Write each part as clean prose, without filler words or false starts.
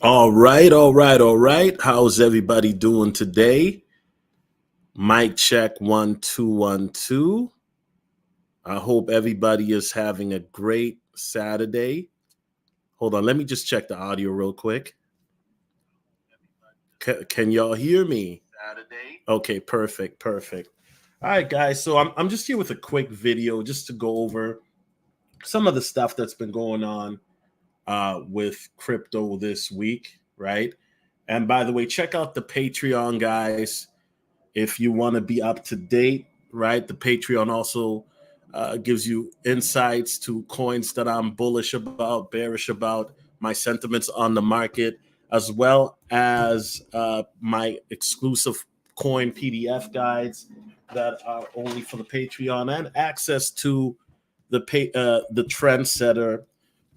All right, all right, all right. How's everybody doing today? Mic check 1 2 1 2. I hope everybody is having a great Saturday. Hold on, let me just check the audio real quick. Can y'all hear me? Okay, perfect, perfect. All right, guys. So I'm just here with a quick video just to go over some of the stuff that's been going on with crypto this week, right? And by the way, check out the Patreon, guys. If you want to be up to date, right? The Patreon also gives you insights to coins that I'm bullish about, bearish about, my sentiments on the market, as well as my exclusive coin PDF guides that are only for the Patreon, and access to the Trendsetter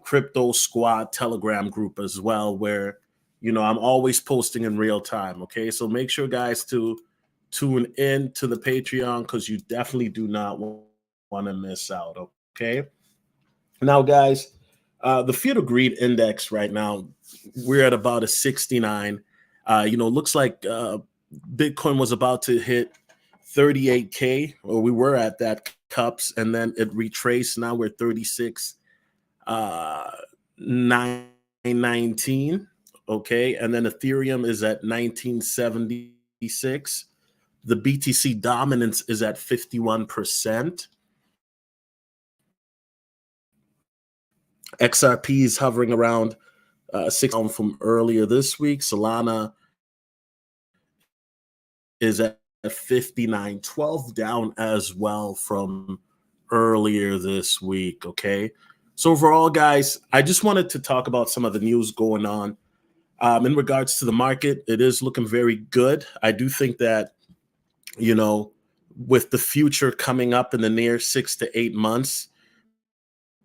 Crypto Squad Telegram group as well, where I'm always posting in real time. Okay, so make sure, guys, to tune in to the Patreon because you definitely do not want to miss out. Okay, now, guys, the Fear to Greed Index right now, we're at about a 69. Looks like Bitcoin was about to hit 38K, or we were at that cups, and then it retraced. Now we're 36 919. Okay, and then Ethereum is at 1976. The BTC dominance is at 51%. XRP is hovering around 6 from earlier this week. Solana is at 59.12, down as well from earlier this week. Okay, so overall, guys, I just wanted to talk about some of the news going on in regards to the market. It is looking very good. I do think that with the future coming up in the near 6 to 8 months,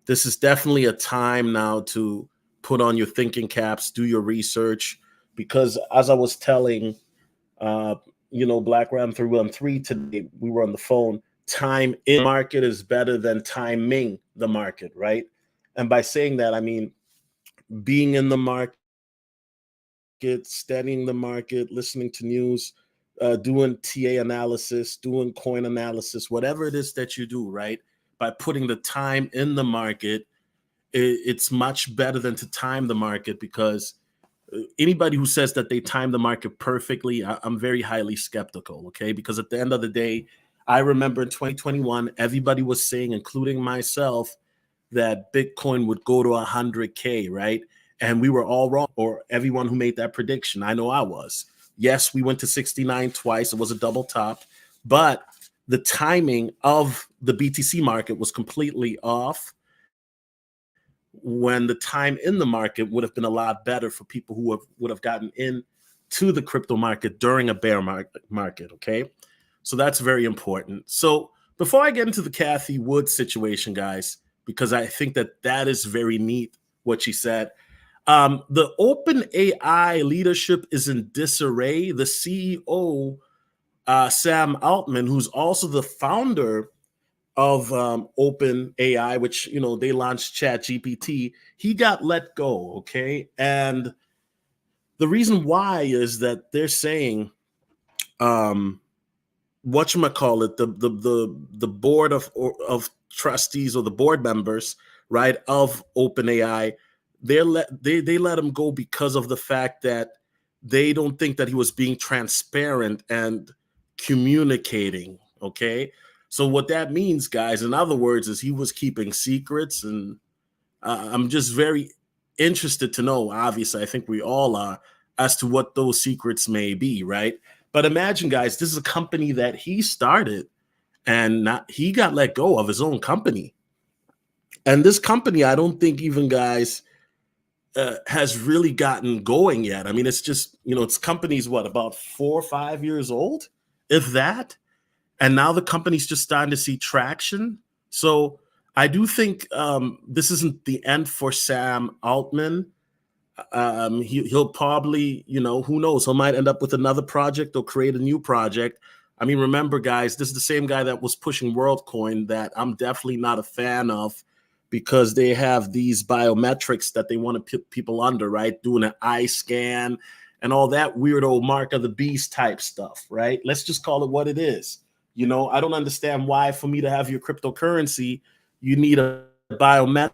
this is definitely a time now to put on your thinking caps, do your research, because as I was telling, Black Ram 313 today, we were on the phone. Time in the market is better than timing the market, right? And by saying that, I mean being in the market, studying the market, listening to news, doing TA analysis, doing coin analysis, whatever it is that you do, right? By putting the time in the market, it's much better than to time the market, because anybody who says that they time the market perfectly, I'm very highly skeptical, okay? Because at the end of the day, I remember in 2021, everybody was saying, including myself, that Bitcoin would go to 100K, right? And we were all wrong, or everyone who made that prediction. I know I was. Yes, we went to 69 twice. It was a double top, but the timing of the BTC market was completely off, when the time in the market would have been a lot better for people who would have gotten in to the crypto market during a bear market. Okay, so that's very important. So before I get into the Cathie Wood situation, guys, because I think that is very neat what she said. The Open AI leadership is in disarray. The CEO, Sam Altman, who's also the founder of Open AI, which they launched Chat GPT, he got let go. Okay, and the reason why is that they're saying, whatchamacallit, the board of trustees, or the board members, right, of OpenAI, they let him go because of the fact that they don't think that he was being transparent and communicating. Okay, so what that means, guys, in other words, is he was keeping secrets, and I'm just very interested to know. Obviously, I think we all are, as to what those secrets may be, right? But imagine, guys, this is a company that he started, and he got let go of his own company. And this company, I don't think even, guys, has really gotten going yet. I mean, it's just, its company's what, about 4 or 5 years old, if that. And now the company's just starting to see traction. So I do think this isn't the end for Sam Altman. He'll probably, who knows, he might end up with another project or create a new project. I mean, remember, guys, this is the same guy that was pushing WorldCoin, that I'm definitely not a fan of, because they have these biometrics that they want to put people under, right? Doing an eye scan and all that weirdo mark of the beast type stuff, right? Let's just call it what it is. You know, I don't understand why for me to have your cryptocurrency, you need a biometric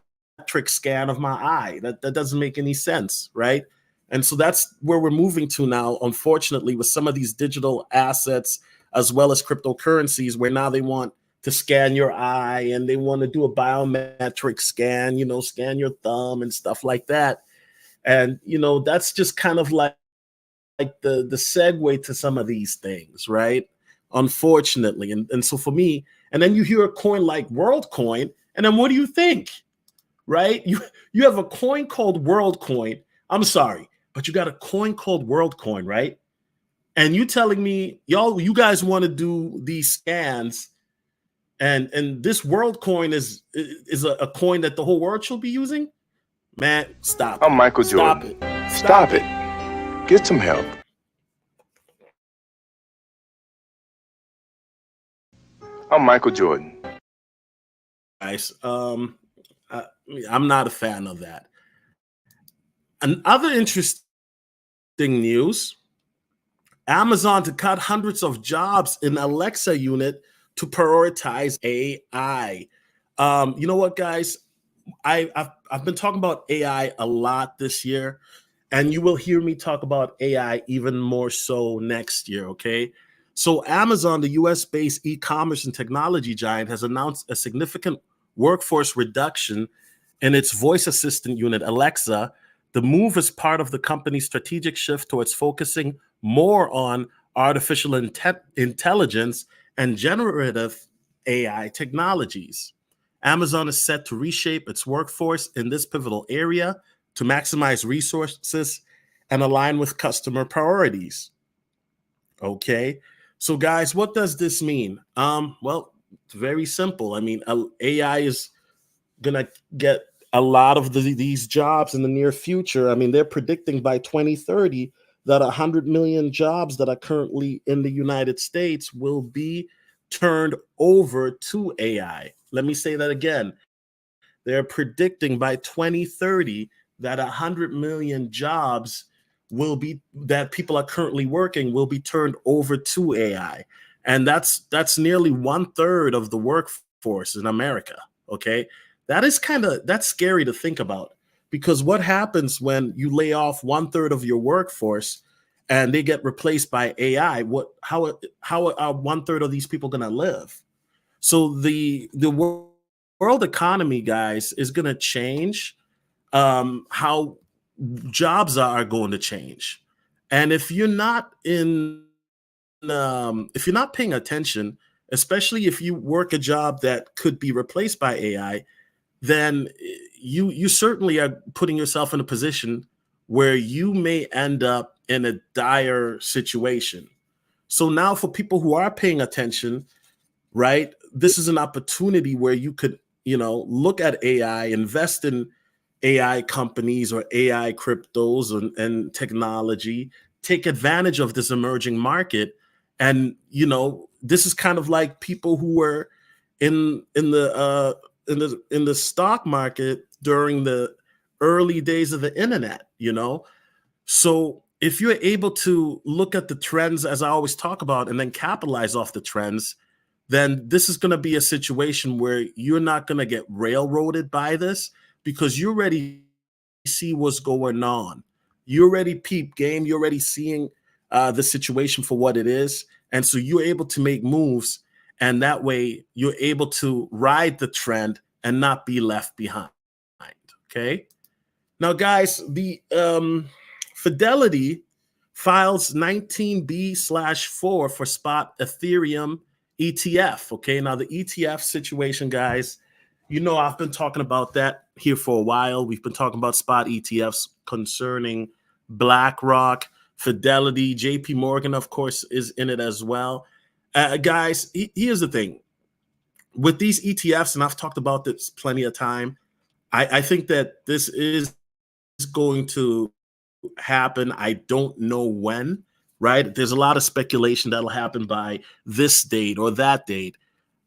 scan of my eye. That doesn't make any sense, right? And so that's where we're moving to now, unfortunately, with some of these digital assets as well as cryptocurrencies, where now they want to scan your eye and they want to do a biometric scan, you know, scan your thumb and stuff like that. And, you know, that's just kind of like the segue to some of these things, right? Unfortunately. And so for me, and then you hear a coin like WorldCoin, and then what do you think? Right? You have a coin called WorldCoin. I'm sorry, but you got a coin called WorldCoin, right? And you telling me, you guys want to do these scans, and this WorldCoin is a coin that the whole world should be using? Man, stop. I'm Michael Jordan. Stop it. Get some help. I'm Michael Jordan. Guys, I'm not a fan of that. Another interesting news: Amazon to cut hundreds of jobs in Alexa unit to prioritize AI. You know what, guys? I've been talking about AI a lot this year, and you will hear me talk about AI even more so next year, okay? So Amazon, the US-based e-commerce and technology giant, has announced a significant workforce reduction in its voice assistant unit, Alexa. The move is part of the company's strategic shift towards focusing more on artificial intelligence and generative AI technologies. Amazon is set to reshape its workforce in this pivotal area to maximize resources and align with customer priorities. Okay, so guys, what does this mean? Well, it's very simple. I mean, AI is gonna get a lot of these jobs in the near future. I mean, they're predicting by 2030 that 100 million jobs that are currently in the United States will be turned over to AI. Let me say that again. They're predicting by 2030 that 100 million jobs that people are currently working will be turned over to AI. And that's nearly 1/3 of the workforce in America. Okay. That's scary to think about, because what happens when you lay off 1/3 of your workforce and they get replaced by AI? How are 1/3 of these people going to live? So the world economy, guys, is going to change. How jobs are going to change, and if you're not if you're not paying attention, especially if you work a job that could be replaced by AI, then you certainly are putting yourself in a position where you may end up in a dire situation. So now, for people who are paying attention, right, this is an opportunity where you could, look at AI, invest in AI companies or AI cryptos and technology, take advantage of this emerging market. And, this is kind of like people who were in the stock market during the early days of the internet. So if you're able to look at the trends, as I always talk about, and then capitalize off the trends, then this is going to be a situation where you're not going to get railroaded by this, because you already see what's going on. You already peep game. You're already seeing the situation for what it is. And so you're able to make moves, and that way you're able to ride the trend and not be left behind. Okay. Now, guys, the Fidelity files 19B/4 for spot Ethereum ETF. Okay, now the ETF situation, guys, I've been talking about that here for a while. We've been talking about spot ETFs concerning BlackRock, Fidelity, JP Morgan, of course, is in it as well. Guys, here's the thing. With these ETFs, and I've talked about this plenty of time, I think that this is going to happen. I don't know when, right? There's a lot of speculation that'll happen by this date or that date.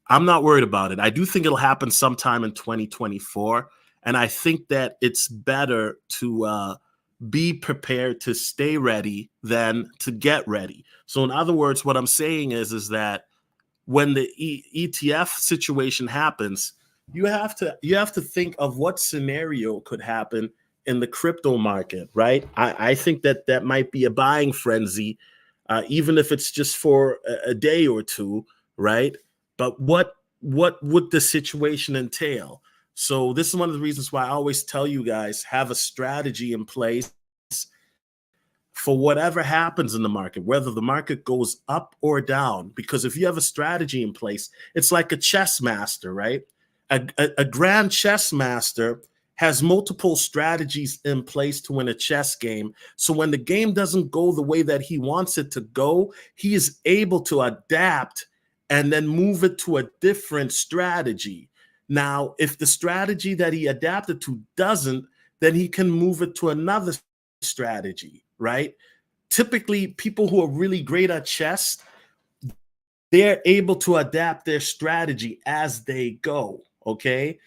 I'm not worried about it. I do think it'll happen sometime in 2024. And I think that it's better to be prepared to stay ready than to get ready. So in other words, what I'm saying is that when the ETF situation happens, you have to think of what scenario could happen in the crypto market, right? I think that might be a buying frenzy, even if it's just for a day or two, right? But what would the situation entail? So this is one of the reasons why I always tell you guys, have a strategy in place for whatever happens in the market, whether the market goes up or down. Because if you have a strategy in place, it's like a chess master, right? A grand chess master has multiple strategies in place to win a chess game. So when the game doesn't go the way that he wants it to go, he is able to adapt and then move it to a different strategy. Now, if the strategy that he adapted to doesn't, then he can move it to another strategy, right? Typically, people who are really great at chess, they're able to adapt their strategy as they go, okay?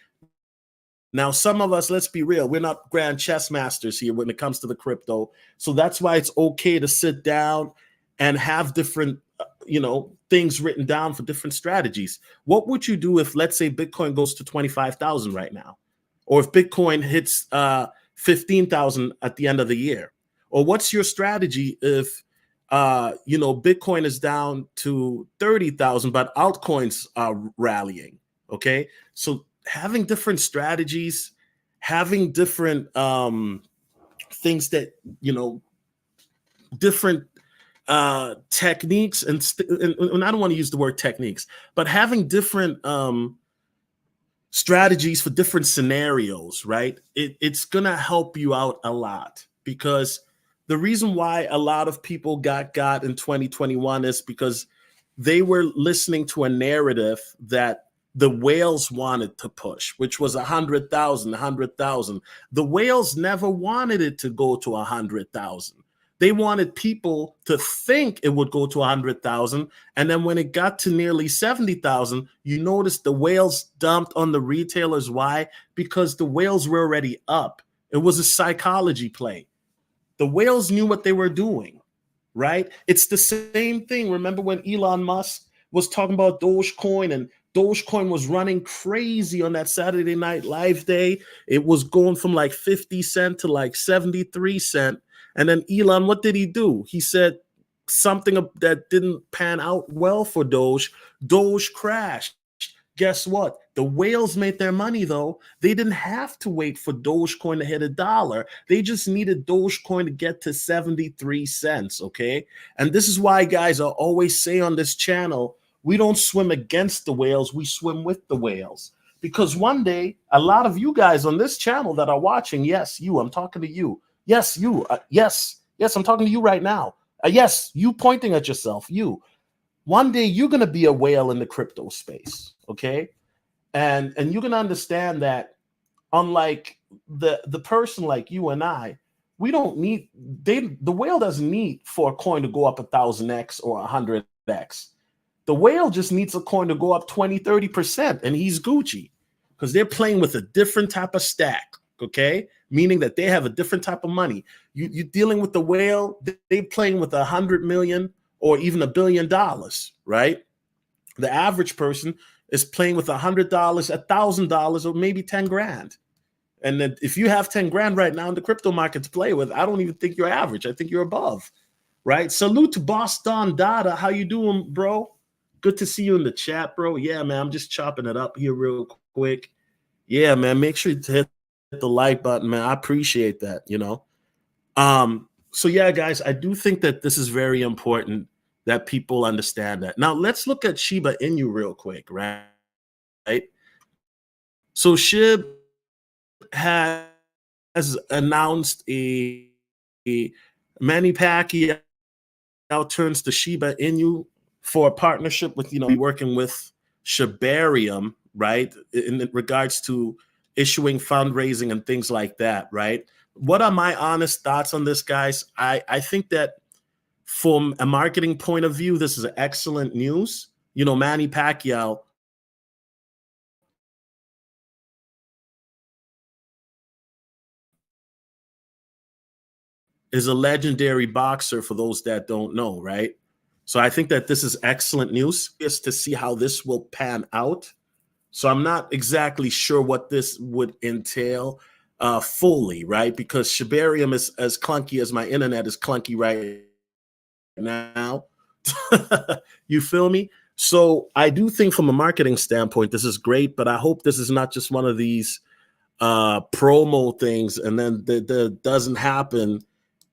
Now, some of us, let's be real, we're not grand chess masters here when it comes to the crypto. So that's why it's okay to sit down and have different, things written down for different strategies. What would you do if, let's say, Bitcoin goes to 25,000 right now? Or if Bitcoin hits 15,000 at the end of the year? Or what's your strategy if Bitcoin is down to 30,000, but altcoins are rallying? Okay, so having different strategies, having different things that different techniques, and I don't want to use the word techniques, but having different strategies for different scenarios, right? It's gonna help you out a lot, because the reason why a lot of people got in 2021 is because they were listening to a narrative that the whales wanted to push, which was 100,000, 100,000. The whales never wanted it to go to 100,000. They wanted people to think it would go to 100,000. And then when it got to nearly 70,000, you notice the whales dumped on the retailers. Why? Because the whales were already up. It was a psychology play. The whales knew what they were doing, right? It's the same thing. Remember when Elon Musk was talking about Dogecoin, and Dogecoin was running crazy on that Saturday Night Live day? It was going from like 50 cents to like 73 cents. And then Elon, what did he do? He said something that didn't pan out well for Doge. Doge crashed. Guess what? The whales made their money, though. They didn't have to wait for Dogecoin to hit $1. They just needed Dogecoin to get to 73 cents, okay? And this is why, guys, I always say on this channel, we don't swim against the whales, we swim with the whales. Because one day, a lot of you guys on this channel that are watching, yes, you, I'm talking to you. Yes, you, yes, I'm talking to you right now. Yes, you pointing at yourself, you. One day you're going to be a whale in the crypto space, okay? And you're going to understand that, unlike the person like you and I, we don't need, the whale doesn't need for a coin to go up 1,000x or 100x. The whale just needs a coin to go up 20, 30%, and he's Gucci, because they're playing with a different type of stack, okay? Meaning that they have a different type of money. You're dealing with the whale, they're playing with 100 million or even $1 billion, right? The average person is playing with $100, $1,000, or maybe 10 grand. And then if you have 10 grand right now in the crypto market to play with, I don't even think you're average. I think you're above, right? Salute to Boss Don Dada. How you doing, bro? Good to see you in the chat, bro. Yeah, man, I'm just chopping it up here real quick. Yeah, man, make sure to hit the like button, man. I appreciate that, So yeah, guys, I do think that this is very important that people understand that. Now let's look at Shiba Inu real quick, right? So SHIB has announced a Manny Pacquiao turns to Shiba Inu for a partnership with, working with Shibarium, right? In regards to issuing fundraising and things like that, right? What are my honest thoughts on this, guys? I think that from a marketing point of view, this is excellent news. Manny Pacquiao is a legendary boxer for those that don't know, right? So I think that this is excellent news, just to see how this will pan out. So I'm not exactly sure what this would entail fully, right? Because Shibarium is as clunky as my internet is clunky right now. You feel me? So I do think from a marketing standpoint, this is great, but I hope this is not just one of these promo things and then there doesn't happen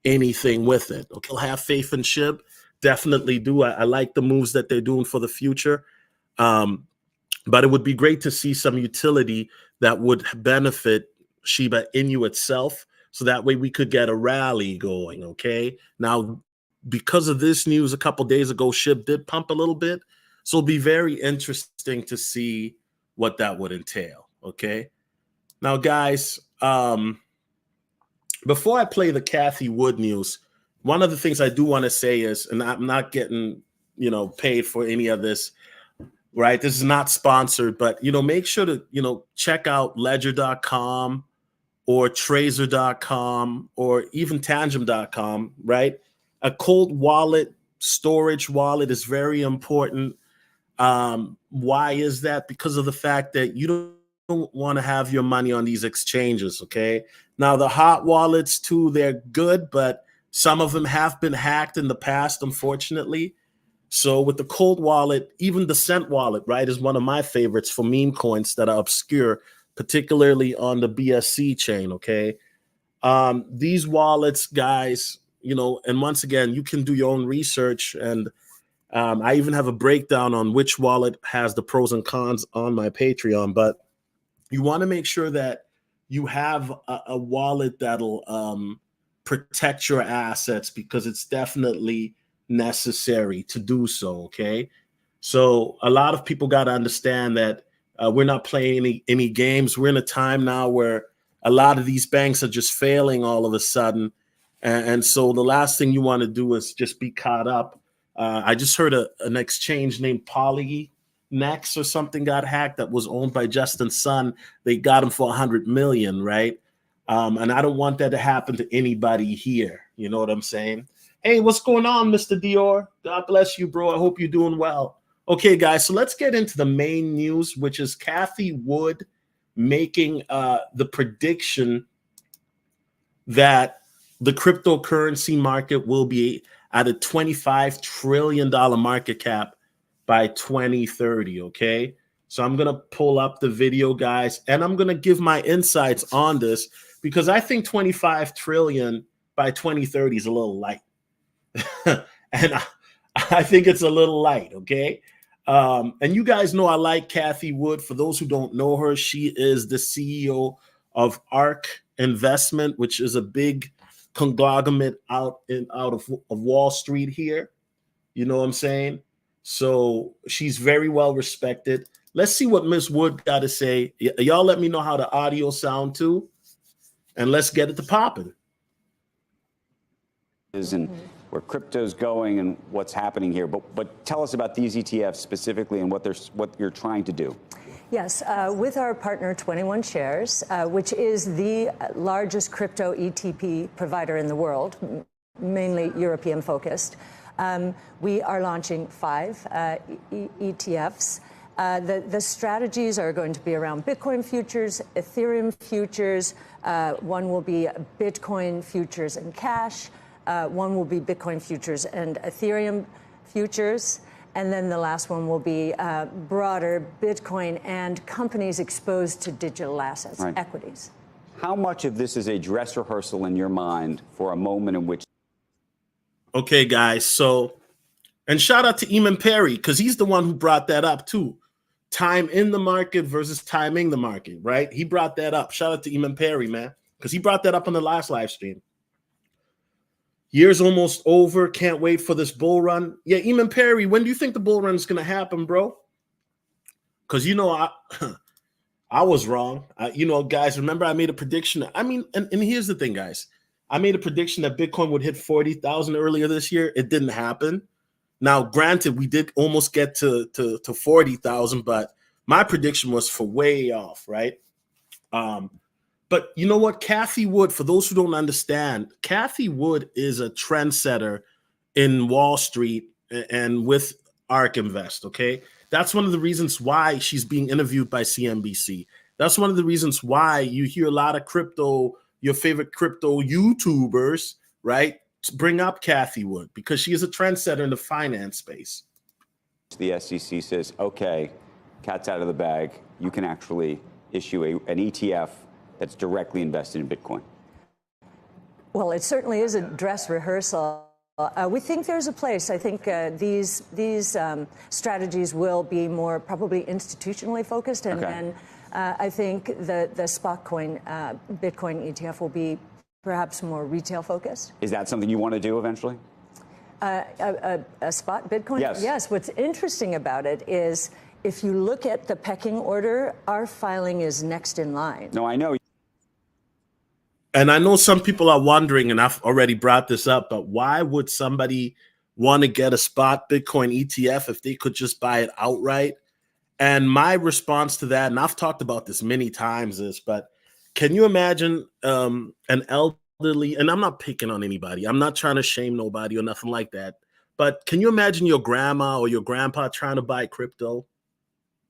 anything with it. Okay, I'll have faith in Shib. Definitely do. I like the moves that they're doing for the future. But it would be great to see some utility that would benefit Shiba Inu itself. So that way we could get a rally going. Okay. Now, because of this news a couple days ago, SHIB did pump a little bit. So it'll be very interesting to see what that would entail. Okay. Now, guys, before I play the Cathie Wood news, one of the things I do want to say is, and I'm not getting, paid for any of this, right? This is not sponsored, but, make sure to, check out ledger.com or tracer.com or even tangent.com, right? A cold wallet, storage wallet is very important. Why is that? Because of the fact that you don't want to have your money on these exchanges, okay? Now, the hot wallets, too, they're good, but some of them have been hacked in the past, unfortunately. So with the cold wallet, even the Cent wallet, right, is one of my favorites for meme coins that are obscure, particularly on the BSC chain, okay? These wallets, guys, and once again, you can do your own research. And I even have a breakdown on which wallet has the pros and cons on my Patreon. But you want to make sure that you have a wallet that'll protect your assets, because it's definitely necessary to do so. Okay. So a lot of people got to understand that we're not playing any games. We're in a time now where a lot of these banks are just failing all of a sudden. And so the last thing you want to do is just be caught up. I just heard an exchange named Polynex or something got hacked that was owned by Justin Sun. They got him for 100 million, right? And I don't want that to happen to anybody here. You know what I'm saying? Hey, what's going on, Mr. Dior? God bless you, bro. I hope you're doing well. Okay, guys, so let's get into the main news, which is Cathie Wood making the prediction that the cryptocurrency market will be at a $25 trillion market cap by 2030, okay? So I'm going to pull up the video, guys, and I'm going to give my insights on this, because I think 25 trillion by 2030 is a little light. And I think it's a little light, okay? And you guys know I like Cathie Wood. For those who don't know her, she is the CEO of ARK Investment, which is a big conglomerate out of Wall Street here. You know what I'm saying? So she's very well respected. Let's see what Miss Wood got to say. Y'all let me know how the audio sound too, and let's get it to popping. And where crypto's going and what's happening here, but tell us about these ETFs specifically and what you're trying to do. Yes, with our partner 21 Shares, which is the largest crypto ETP provider in the world, mainly European focused, we are launching 5 ETFs. The strategies are going to be around Bitcoin futures, Ethereum futures. One will be Bitcoin futures and cash. One will be Bitcoin futures and Ethereum futures. And then the last one will be broader Bitcoin and companies exposed to digital assets, right, equities. How much of this is a dress rehearsal in your mind for a moment in which... Okay, guys. So, and shout out to Eamon Perry, because he's the one who brought that up too. Time in the market versus timing the market, right? He brought that up. Shout out to Eamon Perry, man, because he brought that up on the last live stream. Year's almost over. Can't wait for this bull run. Yeah, Eamon Perry, when do you think the bull run is going to happen, bro? Because, I was wrong. Guys, remember I made a prediction. I mean, and here's the thing, guys. I made a prediction that Bitcoin would hit 40,000 earlier this year. It didn't happen. Now, granted, we did almost get to 40,000, but my prediction was for way off, right? But you know what? Cathie Wood, for those who don't understand, Cathie Wood is a trendsetter in Wall Street and with ARK Invest, okay? That's one of the reasons why she's being interviewed by CNBC. That's one of the reasons why you hear a lot of crypto, your favorite crypto YouTubers, right, bring up Cathie Wood, because she is a trendsetter in the finance space. The SEC says, okay, cat's out of the bag. You can actually issue an ETF that's directly invested in Bitcoin. Well, it certainly is a dress rehearsal. We think there's a place. I think these strategies will be more probably institutionally focused, and then I think the spot coin Bitcoin ETF will be perhaps more retail focused. Is that something you want to do eventually? A spot Bitcoin? Yes. Yes. What's interesting about it is if you look at the pecking order, our filing is next in line. No, I know. And I know some people are wondering, and I've already brought this up, but why would somebody want to get a spot Bitcoin ETF if they could just buy it outright? And my response to that, and I've talked about this many times, is, but can you imagine an elderly, and I'm not picking on anybody, I'm not trying to shame nobody or nothing like that, but can you imagine your grandma or your grandpa trying to buy crypto?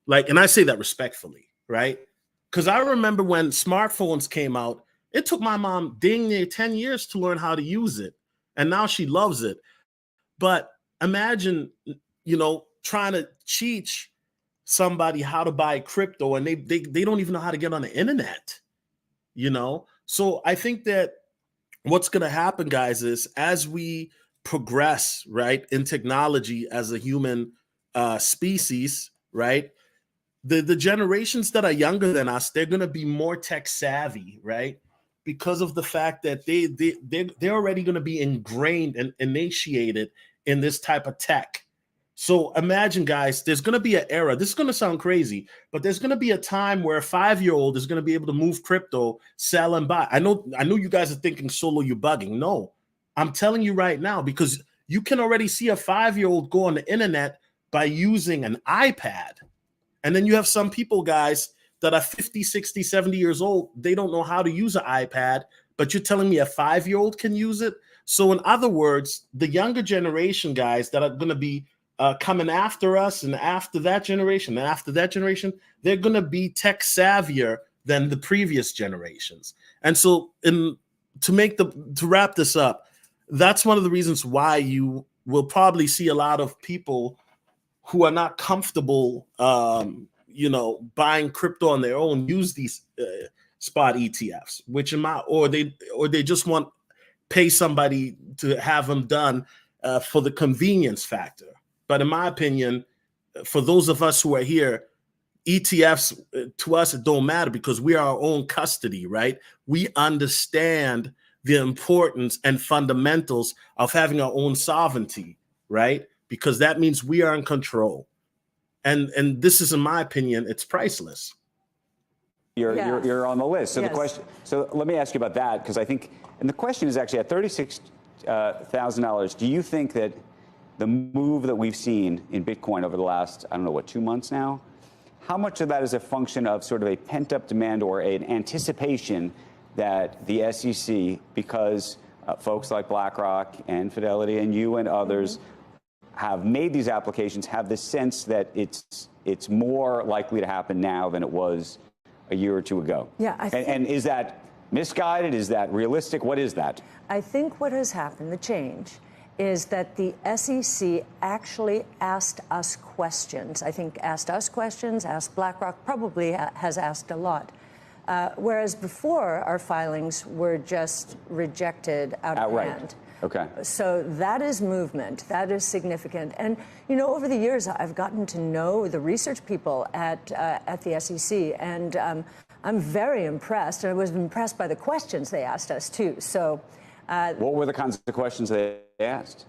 Like, and I say that respectfully, right? Because I remember when smartphones came out, it took my mom dang near 10 years to learn how to use it. And now she loves it. But imagine, you know, trying to teach somebody how to buy crypto and they don't even know how to get on the internet, you know? So I think that what's going to happen, guys, is as we progress, right, in technology as a human species, right, the generations that are younger than us, they're going to be more tech savvy, right? Because of the fact that they're already going to be ingrained and initiated in this type of tech. So imagine, guys, there's going to be an era. This is going to sound crazy, but there's going to be a time where a 5-year-old is going to be able to move crypto, sell and buy. I know you guys are thinking, Solo, you're bugging. No, I'm telling you right now, because you can already see a 5-year-old go on the internet by using an iPad. And then you have some people, guys, that are 50, 60, 70 years old. They don't know how to use an iPad, but you're telling me a 5-year-old can use it? So in other words, the younger generation, guys, that are going to be coming after us and after that generation, and after that generation, they're going to be tech savvier than the previous generations. And so to wrap this up, that's one of the reasons why you will probably see a lot of people who are not comfortable, buying crypto on their own, use these spot ETFs, which or they just want pay somebody to have them done for the convenience factor. But in my opinion, for those of us who are here, ETFs to us, it don't matter because we are our own custody, right? We understand the importance and fundamentals of having our own sovereignty, right? Because that means we are in control. And this is, in my opinion, it's priceless. You're on the list. So yes. The question. So let me ask you about that, because I think, and the question is actually at $36,000. Do you think that the move that we've seen in Bitcoin over the last, 2 months now, how much of that is a function of sort of a pent-up demand or an anticipation that the SEC, because folks like BlackRock and Fidelity and you and others have made these applications, have the sense that it's more likely to happen now than it was a year or two ago? Yeah. And is that misguided? Is that realistic? What is that? I think what has happened, the change, is that the SEC actually asked us questions. I think asked us questions, asked BlackRock, probably has asked a lot. Whereas before, our filings were just rejected outright. Of hand. Okay. So that is movement. That is significant. And, over the years, I've gotten to know the research people at the SEC, and I'm very impressed. And I was impressed by the questions they asked us, too. So, what were the kinds of questions they asked?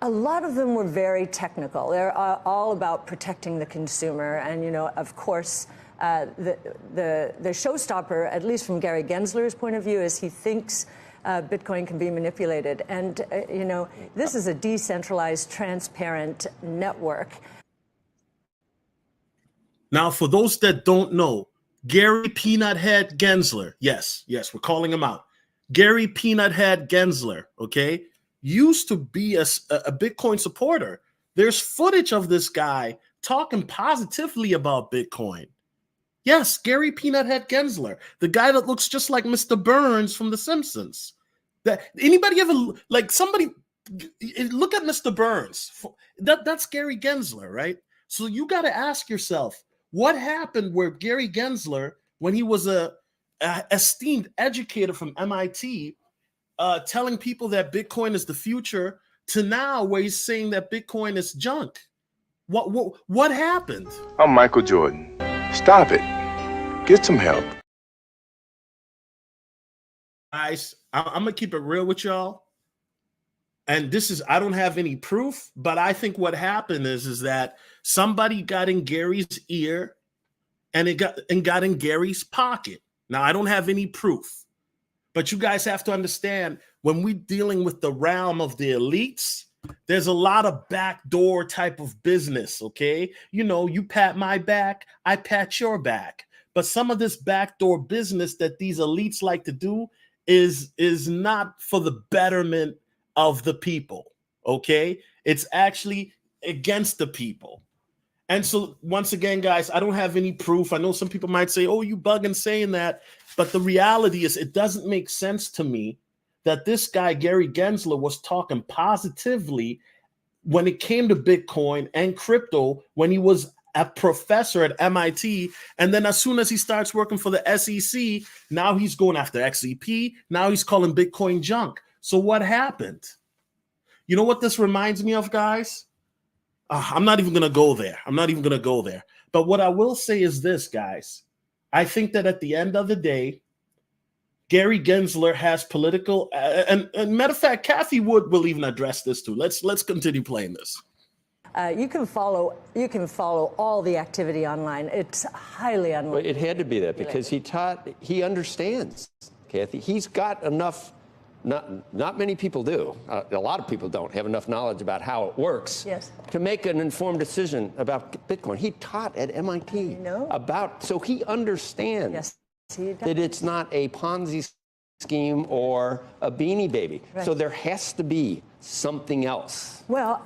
A lot of them were very technical. They're all about protecting the consumer. And, of course, the showstopper, at least from Gary Gensler's point of view, is he thinks Bitcoin can be manipulated. And, this is a decentralized, transparent network. Now, for those that don't know, Gary Peanut Head Gensler. Yes, we're calling him out. Gary Peanut Head Gensler, okay, used to be a Bitcoin supporter. There's footage of this guy talking positively about Bitcoin. Yes, Gary Peanut Head Gensler, the guy that looks just like Mr. Burns from The Simpsons. That anybody ever like somebody look at Mr. Burns? That's Gary Gensler, right? So you got to ask yourself, what happened where Gary Gensler, when he was a esteemed educator from MIT, telling people that Bitcoin is the future, to now where he's saying that Bitcoin is junk? What happened? I'm Michael Jordan. Stop it. Get some help. Guys, I'm gonna keep it real with y'all. And this is, I don't have any proof, but I think what happened is that somebody got in Gary's ear and it got in Gary's pocket. Now, I don't have any proof, but you guys have to understand, when we're dealing with the realm of the elites, there's a lot of backdoor type of business, okay? You know, you pat my back, I pat your back. But some of this backdoor business that these elites like to do is not for the betterment of the people, okay? It's actually against the people. And so once again, guys, I don't have any proof. I know some people might say, oh, you bugging saying that. But the reality is, it doesn't make sense to me that this guy, Gary Gensler, was talking positively when it came to Bitcoin and crypto when he was a professor at MIT. And then as soon as he starts working for the SEC, now he's going after XEP. Now he's calling Bitcoin junk. So what happened? You know what this reminds me of, guys? I'm not even going to go there. But what I will say is this, guys. I think that at the end of the day, Gary Gensler has political, and matter of fact, Cathie Wood will even address this too. Let's continue playing this. You can follow all the activity online. It's highly unlikely. Well, it had to be that because he understands, Cathie. He's got enough. Not many people do. A lot of people don't have enough knowledge about how it works to make an informed decision about Bitcoin. He taught at MIT so he understands that it's not a Ponzi scheme or a Beanie Baby. Right. So there has to be something else. Well,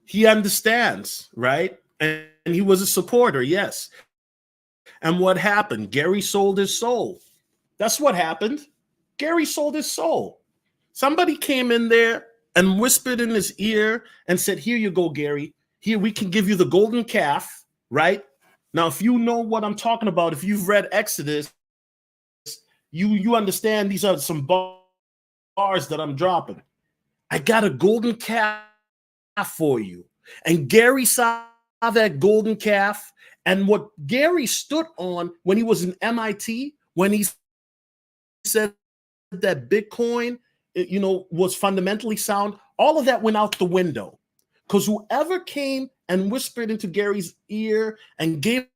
he understands, right? And he was a supporter, yes. And what happened? Gary sold his soul. That's what happened. Gary sold his soul. Somebody came in there and whispered in his ear and said, here you go, Gary. Here, we can give you the golden calf, right? Now, if you know what I'm talking about, if you've read Exodus, you understand these are some bars that I'm dropping. I got a golden calf for you. And Gary saw that golden calf. And what Gary stood on when he was in MIT, when he said that Bitcoin, was fundamentally sound, all of that went out the window. Because whoever came and whispered into Gary's ear and gave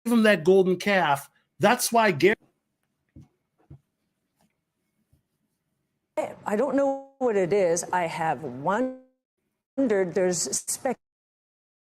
him that golden calf, that's why Gary. I don't know what it is. I have wondered, there's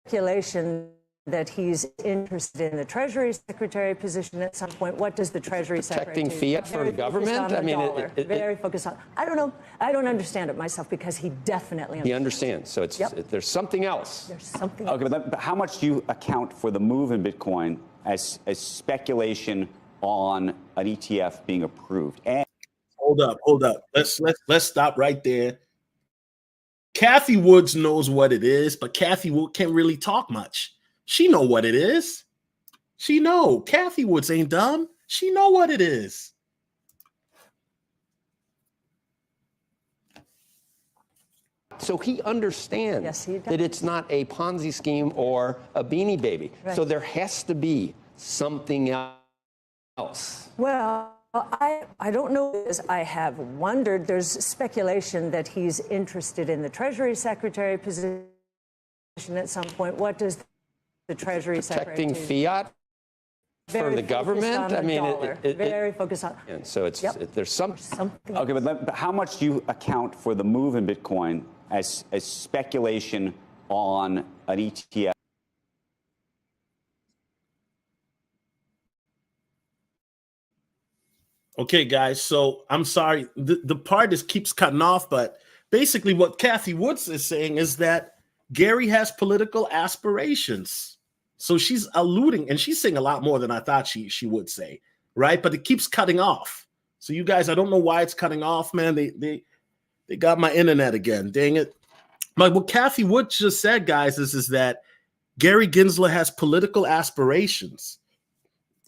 speculation that he's interested in the Treasury Secretary position at some point. What does the Treasury Secretary do? Protecting fiat for the government? I mean, very focused on. I don't know. I don't understand it myself because he definitely understands. He understands. So there's something else. There's something. Okay, but how much do you account for the move in Bitcoin as speculation on an ETF being approved? And Hold up. Let's stop right there. Cathie Woods knows what it is, but Cathie Wood can't really talk much. She know what it is. She know. Cathie Woods ain't dumb. She know what it is. So he understands that it's not a Ponzi scheme or a Beanie Baby. Right. So there has to be something else. Well, I don't know. I have wondered. There's speculation that he's interested in the Treasury Secretary position at some point. What does the Treasury Secretary do? Protecting fiat for the government? I mean, very focused on. And so there's something. Okay, but how much do you account for the move in Bitcoin as speculation on an ETF? Okay, guys. So I'm sorry. The part is keeps cutting off, but basically what Cathie Woods is saying is that Gary has political aspirations. So she's alluding, and she's saying a lot more than I thought she would say, right? But it keeps cutting off. So you guys, I don't know why it's cutting off, man. They got my internet again. Dang it. But what Cathie Woods just said, guys, is that Gary Gensler has political aspirations.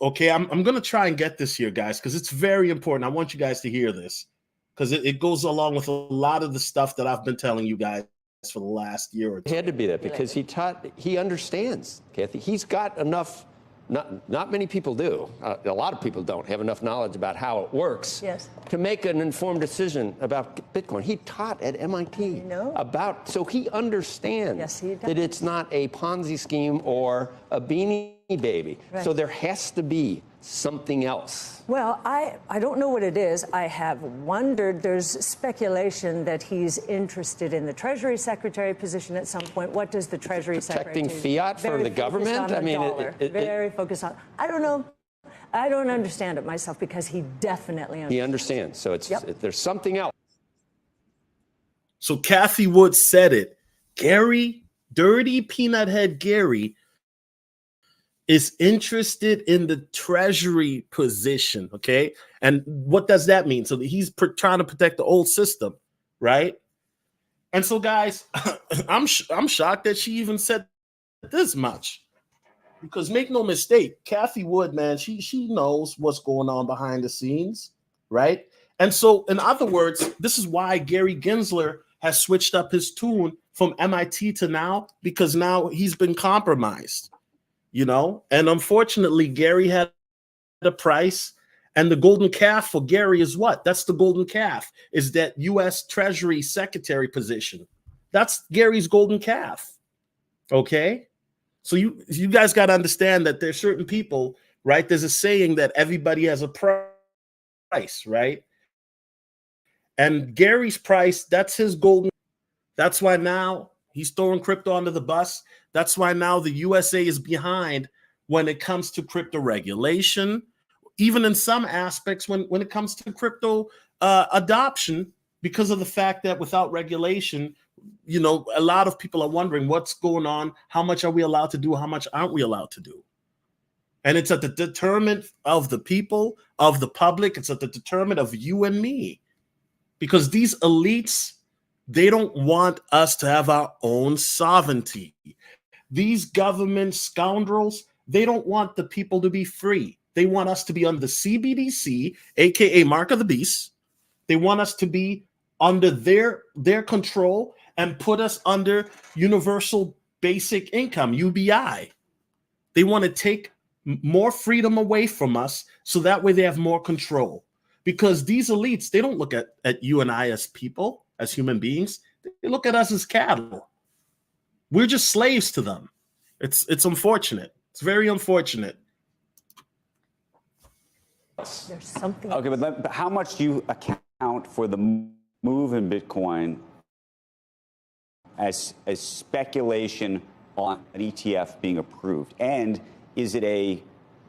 Okay, I'm going to try and get this here, guys, because it's very important. I want you guys to hear this because it goes along with a lot of the stuff that I've been telling you guys for the last year or two. It had to be that because he understands, Cathie. He's got enough, not many people do, a lot of people don't have enough knowledge about how it works to make an informed decision about Bitcoin. He taught at MIT so he understands that it's not a Ponzi scheme or a beanie baby. Right. So there has to be something else. Well, I don't know what it is. I have wondered. There's speculation that he's interested in the Treasury Secretary position at some point. What does the Treasury Secretary do? Protecting fiat for the government? I mean, very focused on. I don't know. I don't understand it myself because he definitely understands. He understands. So there's something else. So Cathie Woods said it. Gary, dirty peanut head Gary, is interested in the Treasury position, okay? And what does that mean? So he's trying to protect the old system, right? And so, guys, I'm shocked that she even said this much. Because make no mistake, Cathie Wood, man, she knows what's going on behind the scenes, right? And so, in other words, this is why Gary Gensler has switched up his tune from MIT to now, because now he's been compromised. You know, and unfortunately, Gary had a price, and the golden calf for Gary is what? That's the golden calf, is that U.S. Treasury Secretary position. That's Gary's golden calf. Okay, so you guys got to understand that there's certain people, right? There's a saying that everybody has a price, right? And Gary's price, that's his golden. That's why now he's throwing crypto under the bus. That's why now the USA is behind when it comes to crypto regulation, even in some aspects when it comes to crypto adoption, because of the fact that without regulation, you know, a lot of people are wondering what's going on, how much are we allowed to do, how much aren't we allowed to do? And it's at the determinant of the people, of the public. It's at the determinant of you and me, because these elites, they don't want us to have our own sovereignty. These government scoundrels, they don't want the people to be free. They want us to be under the CBDC, aka Mark of the Beast. They want us to be under their control and put us under Universal Basic Income, UBI. They want to take more freedom away from us so that way they have more control. Because these elites, they don't look at you and I as people, as human beings. They look at us as cattle. We're just slaves to them. It's unfortunate. It's very unfortunate. There's something. Okay, but how much do you account for the move in Bitcoin as speculation on an ETF being approved? And is it a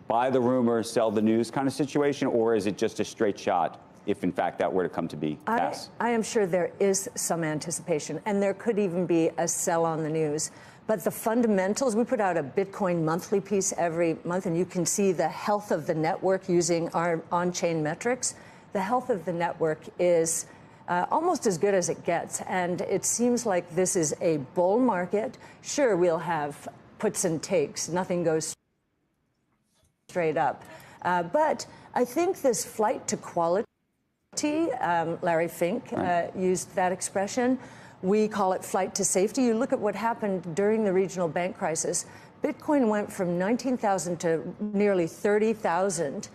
buy the rumor, sell the news kind of situation, or is it just a straight shot if, in fact, that were to come to be passed? I am sure there is some anticipation, and there could even be a sell on the news. But the fundamentals, we put out a Bitcoin monthly piece every month, and you can see the health of the network using our on-chain metrics. The health of the network is almost as good as it gets, and it seems like this is a bull market. Sure, we'll have puts and takes. Nothing goes straight up. But I think this flight to quality, Larry Fink used that expression. We call it flight to safety. You look at what happened during the regional bank crisis. Bitcoin went from 19,000 to nearly 30,000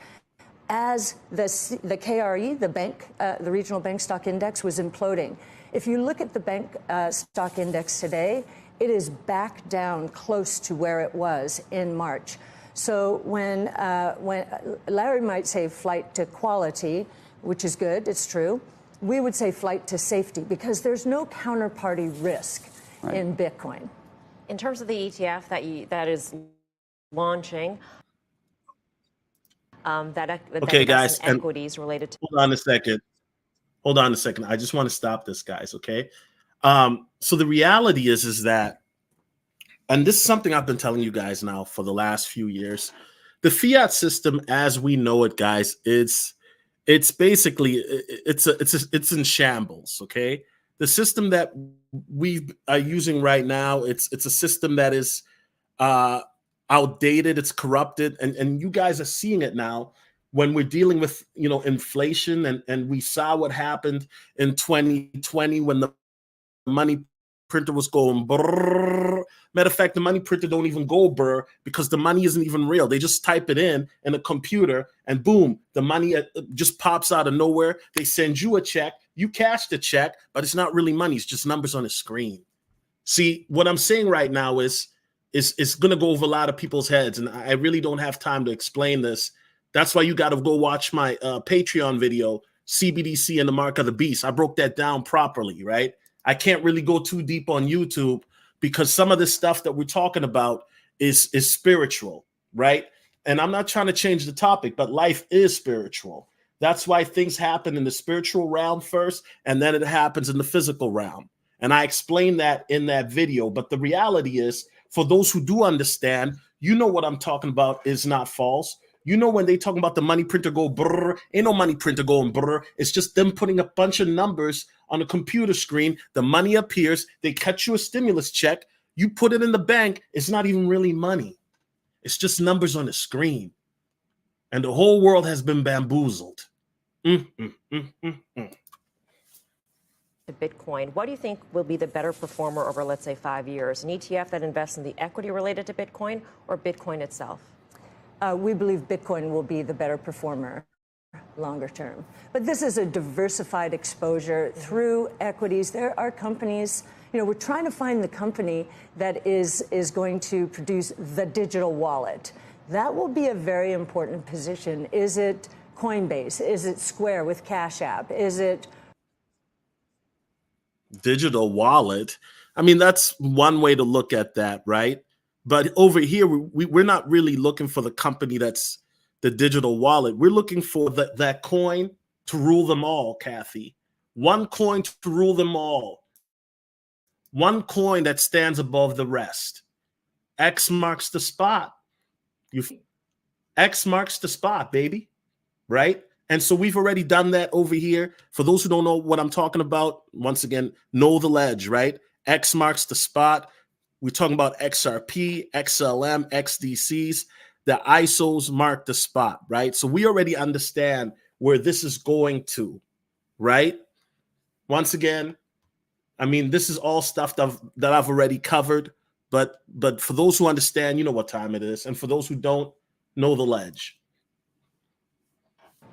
as the KRE, the regional bank stock index, was imploding. If you look at the bank stock index today, it is back down close to where it was in March. So when Larry might say flight to quality, which is good, it's true, we would say flight to safety, because there's no counterparty risk in Bitcoin. In terms of the ETF that is launching, that Okay, guys, invest in equities related to. Hold on a second. Hold on a second. I just want to stop this, guys. Okay. So the reality is that, and this is something I've been telling you guys now for the last few years, the fiat system, as we know it, guys, it's basically it's in shambles. Okay. The system that we are using right now, it's a system that is outdated, it's corrupted, and you guys are seeing it now when we're dealing with inflation, and we saw what happened in 2020 when the money printer was going brrr. Matter of fact, the money printer don't even go brr because the money isn't even real. They just type it in a computer and boom, the money just pops out of nowhere. They send you a check, you cash the check, but it's not really money. It's just numbers on a screen. See, what I'm saying right now is going to go over a lot of people's heads, and I really don't have time to explain this. That's why you got to go watch my Patreon video, CBDC and the Mark of the Beast. I broke that down properly, right? I can't really go too deep on YouTube because some of this stuff that we're talking about is spiritual, right? And I'm not trying to change the topic, but life is spiritual. That's why things happen in the spiritual realm first, and then it happens in the physical realm. And I explained that in that video. But the reality is, for those who do understand, you know what I'm talking about is not false. You know, when they talking about the money printer go brrr, ain't no money printer going brrr. It's just them putting a bunch of numbers on a computer screen. The money appears. They cut you a stimulus check. You put it in the bank. It's not even really money. It's just numbers on a screen. And the whole world has been bamboozled. Bitcoin. What do you think will be the better performer over, let's say, 5 years? An ETF that invests in the equity related to Bitcoin or Bitcoin itself? We believe Bitcoin will be the better performer longer term. But this is a diversified exposure through equities. There are companies, we're trying to find the company that is going to produce the digital wallet. That will be a very important position. Is it Coinbase? Is it Square with Cash App? Is it digital wallet? I mean, that's one way to look at that, right? But over here, we're not really looking for the company that's the digital wallet. We're looking for that coin to rule them all, Cathie. One coin to rule them all. One coin that stands above the rest. X marks the spot. X marks the spot, baby. Right? And so we've already done that over here. For those who don't know what I'm talking about, once again, know the ledge, right? X marks the spot. We're talking about XRP, XLM, XDCs. The ISOs mark the spot, right? So we already understand where this is going to, right? Once again, I mean, this is all stuff that I've already covered. But for those who understand, you know what time it is. And for those who don't, know the ledge.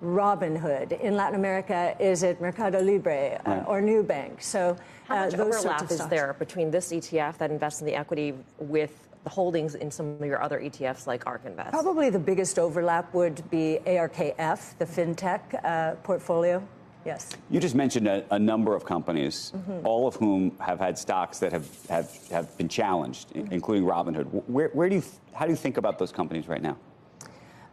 Robinhood? In Latin America, is it Mercado Libre or Nubank? So how much those overlap is there between this ETF that invests in the equity with the holdings in some of your other ETFs like ARK Invest? Probably the biggest overlap would be ARKF, the fintech portfolio. Yes. You just mentioned a number of companies, all of whom have had stocks that have been challenged, including Robinhood. How do you think about those companies right now?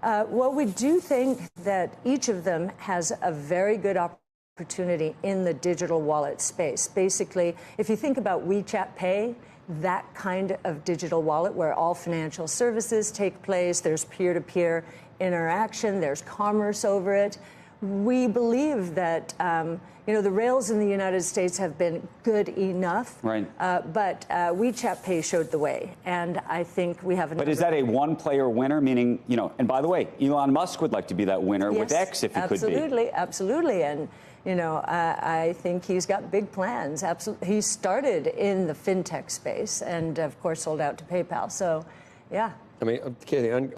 Well, we do think that each of them has a very good opportunity in the digital wallet space. Basically, if you think about WeChat Pay, that kind of digital wallet where all financial services take place, there's peer-to-peer interaction, there's commerce over it. We believe that the rails in the United States have been good enough, right? But WeChat Pay showed the way, and I think we have. But is that a one-player winner? Meaning, and by the way, Elon Musk would like to be that winner with X if he could be. Absolutely, and I think he's got big plans. Absolutely, he started in the fintech space, and of course sold out to PayPal. So, yeah. I mean, Cathie,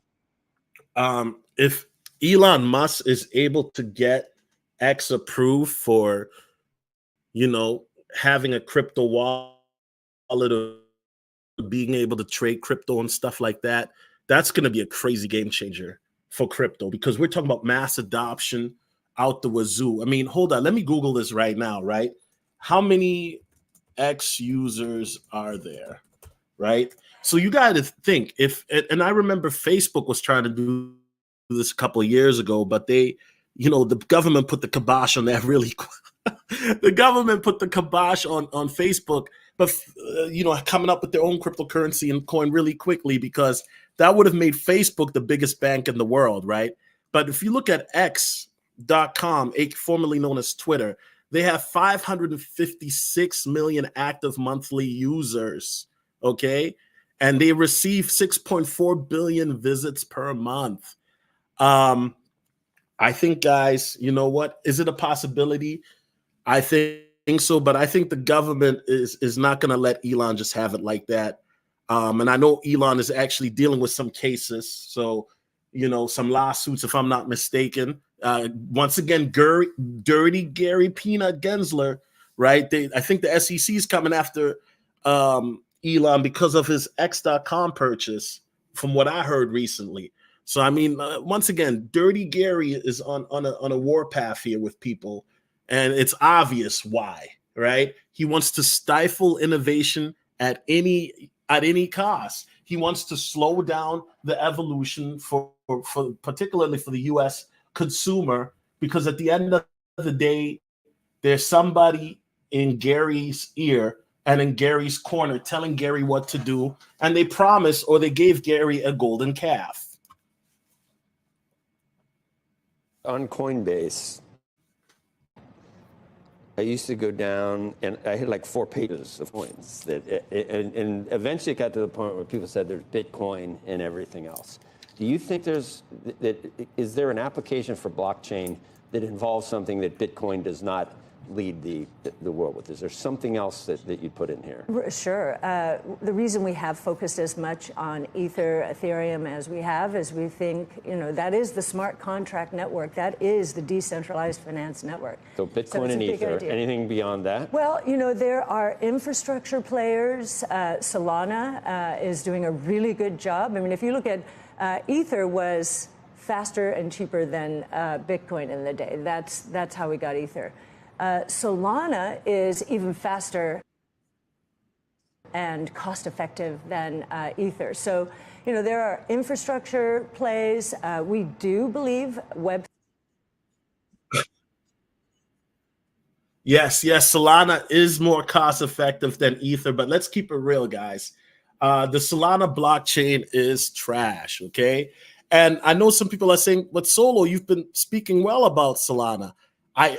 if Elon Musk is able to get X approved for, having a crypto wallet or being able to trade crypto and stuff like that, that's going to be a crazy game changer for crypto because we're talking about mass adoption out the wazoo. I mean, hold on. Let me Google this right now, right? How many X users are there, right? So you got to think and I remember Facebook was trying to do this a couple of years ago, but they, the government put the kibosh on that really quick. The government put the kibosh on Facebook, but coming up with their own cryptocurrency and coin really quickly, because that would have made Facebook the biggest bank in the world, right? But if you look at X.com, formerly known as Twitter, they have 556 million active monthly users, okay? And they receive 6.4 billion visits per month. I think, guys, you know what? Is it a possibility? I think so, but I think the government is not going to let Elon just have it like that. And I know Elon is actually dealing with some cases, so some lawsuits, if I'm not mistaken. Once again, dirty Gary Peanut Gensler, right? I think the SEC is coming after Elon because of his X.com purchase, from what I heard recently. So I mean, once again, Dirty Gary is on a warpath here with people. And it's obvious why, right? He wants to stifle innovation at any cost. He wants to slow down the evolution for particularly for the U.S. consumer, because at the end of the day, there's somebody in Gary's ear and in Gary's corner telling Gary what to do, and they promise, or they gave Gary a golden calf. On Coinbase, I used to go down and I had like 4 pages of coins and eventually it got to the point where people said there's Bitcoin and everything else. Do you think is there an application for blockchain that involves something that Bitcoin does not lead the world with? Is there something else that you put in here? Sure. The reason we have focused as much on Ether, Ethereum as we have is we think, that is the smart contract network. That is the decentralized finance network. So Bitcoin and Ether. Anything beyond that? Well, there are infrastructure players. Solana is doing a really good job. I mean, if you look at Ether was faster and cheaper than Bitcoin in the day. That's how we got Ether. Solana is even faster and cost-effective than Ether. So, there are infrastructure plays. We do believe Web. Yes, Solana is more cost-effective than Ether, but let's keep it real, guys. The Solana blockchain is trash, okay? And I know some people are saying, but Solo, you've been speaking well about Solana.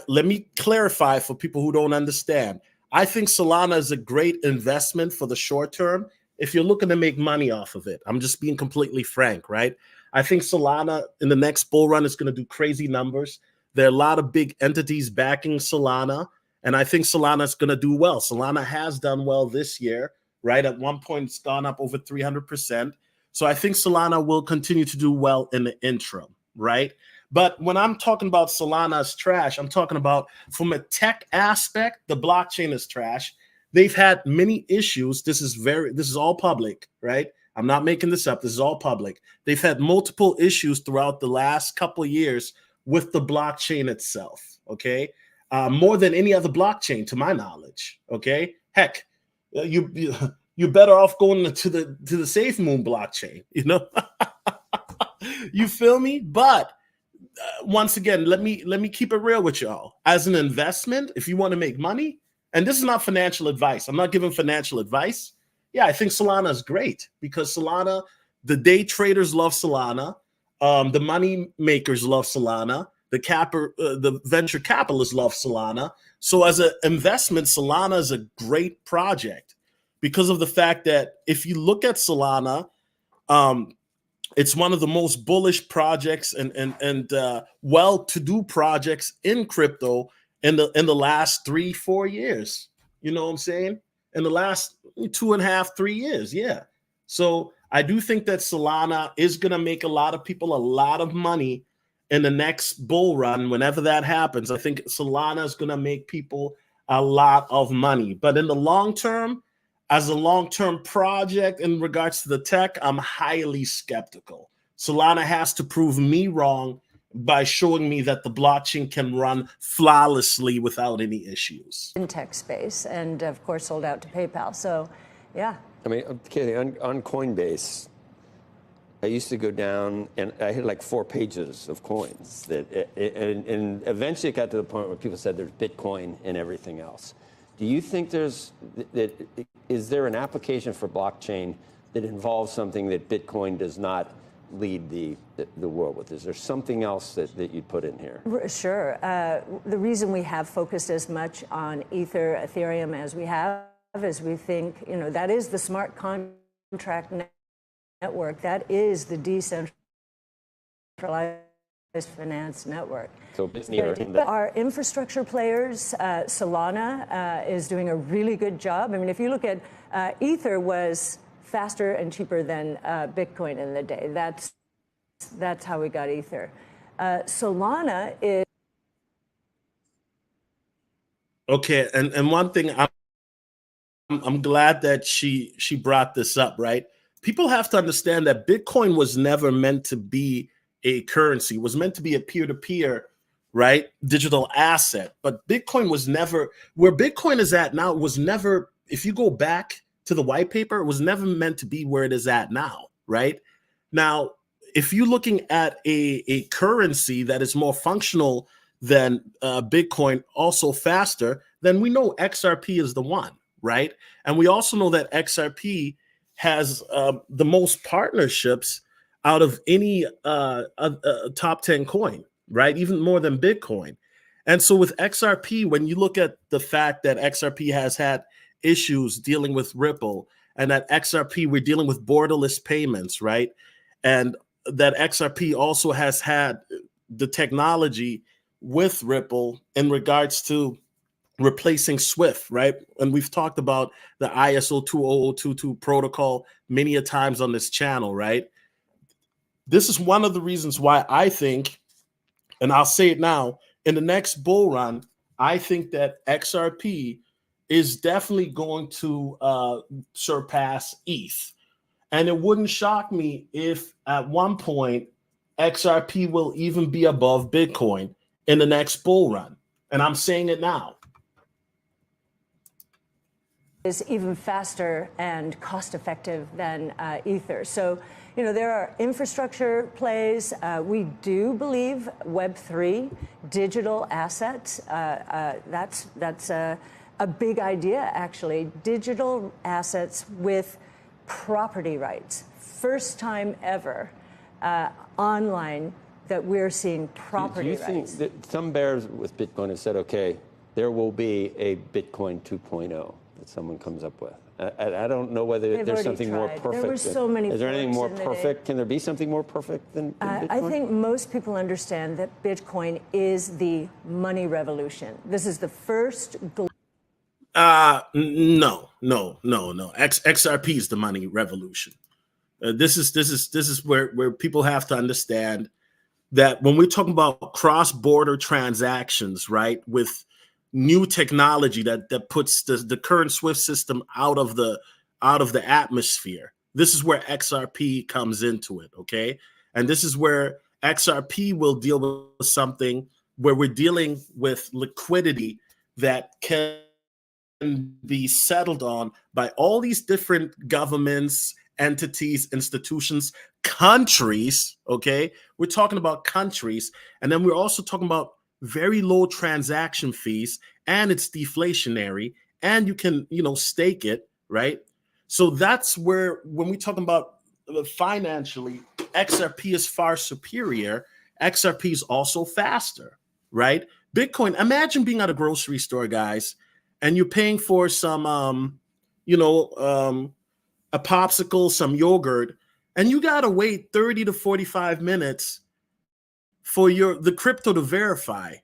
Let me clarify for people who don't understand. I think Solana is a great investment for the short term if you're looking to make money off of it. I'm just being completely frank, right? I think Solana in the next bull run is going to do crazy numbers. There are a lot of big entities backing Solana, and I think Solana is going to do well. Solana has done well this year, right? At one point, it's gone up over 300%. So I think Solana will continue to do well in the interim, right? But when I'm talking about Solana's trash, I'm talking about from a tech aspect, the blockchain is trash. They've had many issues. This is all public, right? I'm not making this up. This is all public. They've had multiple issues throughout the last couple of years with the blockchain itself, okay? More than any other blockchain, to my knowledge, okay? Heck, you're better off going to the SafeMoon blockchain, You feel me? But once again, let me keep it real with y'all. As an investment, if you want to make money, and this is not financial advice, I'm not giving financial advice. Yeah, I think Solana is great because Solana, the day traders love Solana, the money makers love Solana, the venture capitalists love Solana. So as an investment, Solana is a great project because of the fact that if you look at Solana, it's one of the most bullish projects and well-to-do projects in crypto in the last 3-4 years. You know what I'm saying? In the last 2.5, 3 years, yeah. So I do think that Solana is going to make a lot of people a lot of money in the next bull run. Whenever that happens, I think Solana is going to make people a lot of money. But in the long term, as a long-term project in regards to the tech, I'm highly skeptical. Solana has to prove me wrong by showing me that the blockchain can run flawlessly without any issues. In tech space, and of course sold out to PayPal. So, yeah. I mean, Cathie, on Coinbase, I used to go down, and I had like 4 pages of coins. And eventually it got to the point where people said there's Bitcoin and everything else. Do you think is there an application for blockchain that involves something that Bitcoin does not lead the world with? Is there something else that you'd put in here? Sure. The reason we have focused as much on Ether, Ethereum as we have is we think, that is the smart contract network. That is the decentralized finance network. So it's neither. Our infrastructure players, Solana is doing a really good job. I mean, if you look at Ether was faster and cheaper than Bitcoin in the day. That's how we got Ether. Solana is okay. And one thing I'm glad that she brought this up, right? People have to understand that Bitcoin was never meant to be a currency. It was meant to be a peer-to-peer, right, digital asset. But Bitcoin was never, where Bitcoin is at now, it was never, if you go back to the white paper, it was never meant to be where it is at now, right? Now, if you're looking at a currency that is more functional than Bitcoin, also faster, then we know XRP is the one, right? And we also know that XRP has the most partnerships out of any top 10 coin, right? Even more than Bitcoin. And so with XRP, when you look at the fact that XRP has had issues dealing with Ripple, and that XRP, we're dealing with borderless payments, right? And that XRP also has had the technology with Ripple in regards to replacing Swift, right? And we've talked about the ISO 20022 protocol many a times on this channel, right? This is one of the reasons why I think, and I'll say it now, in the next bull run, I think that XRP is definitely going to surpass ETH. And it wouldn't shock me if at one point XRP will even be above Bitcoin in the next bull run. And I'm saying it now. Is even faster and cost effective than Ether. So, there are infrastructure plays. We do believe Web3, digital assets. That's a big idea, actually. Digital assets with property rights. First time ever online that we're seing property rights. Do you think that some bears with Bitcoin have said, okay, there will be a Bitcoin 2.0 that someone comes up with? I don't know whether there's something more perfect. There were so many. Is there anything more perfect? Can there be something more perfect than Bitcoin? I think most people understand that Bitcoin is the money revolution. This is the first. No. XRP is the money revolution. This is where people have to understand that when we're talking about cross-border transactions, right, with new technology that puts the current SWIFT system out of the atmosphere, this is where XRP comes into it, okay? And this is where XRP will deal with something where we're dealing with liquidity that can be settled on by all these different governments, entities, institutions, countries, okay? We're talking about countries. And then we're also talking about very low transaction fees, and it's deflationary, and you can, stake it, right? So that's where, when we talk about financially, XRP is far superior. XRP is also faster, right? Bitcoin, imagine being at a grocery store, guys, and you're paying for some, a popsicle, some yogurt, and you got to wait 30 to 45 minutes for the crypto to verify.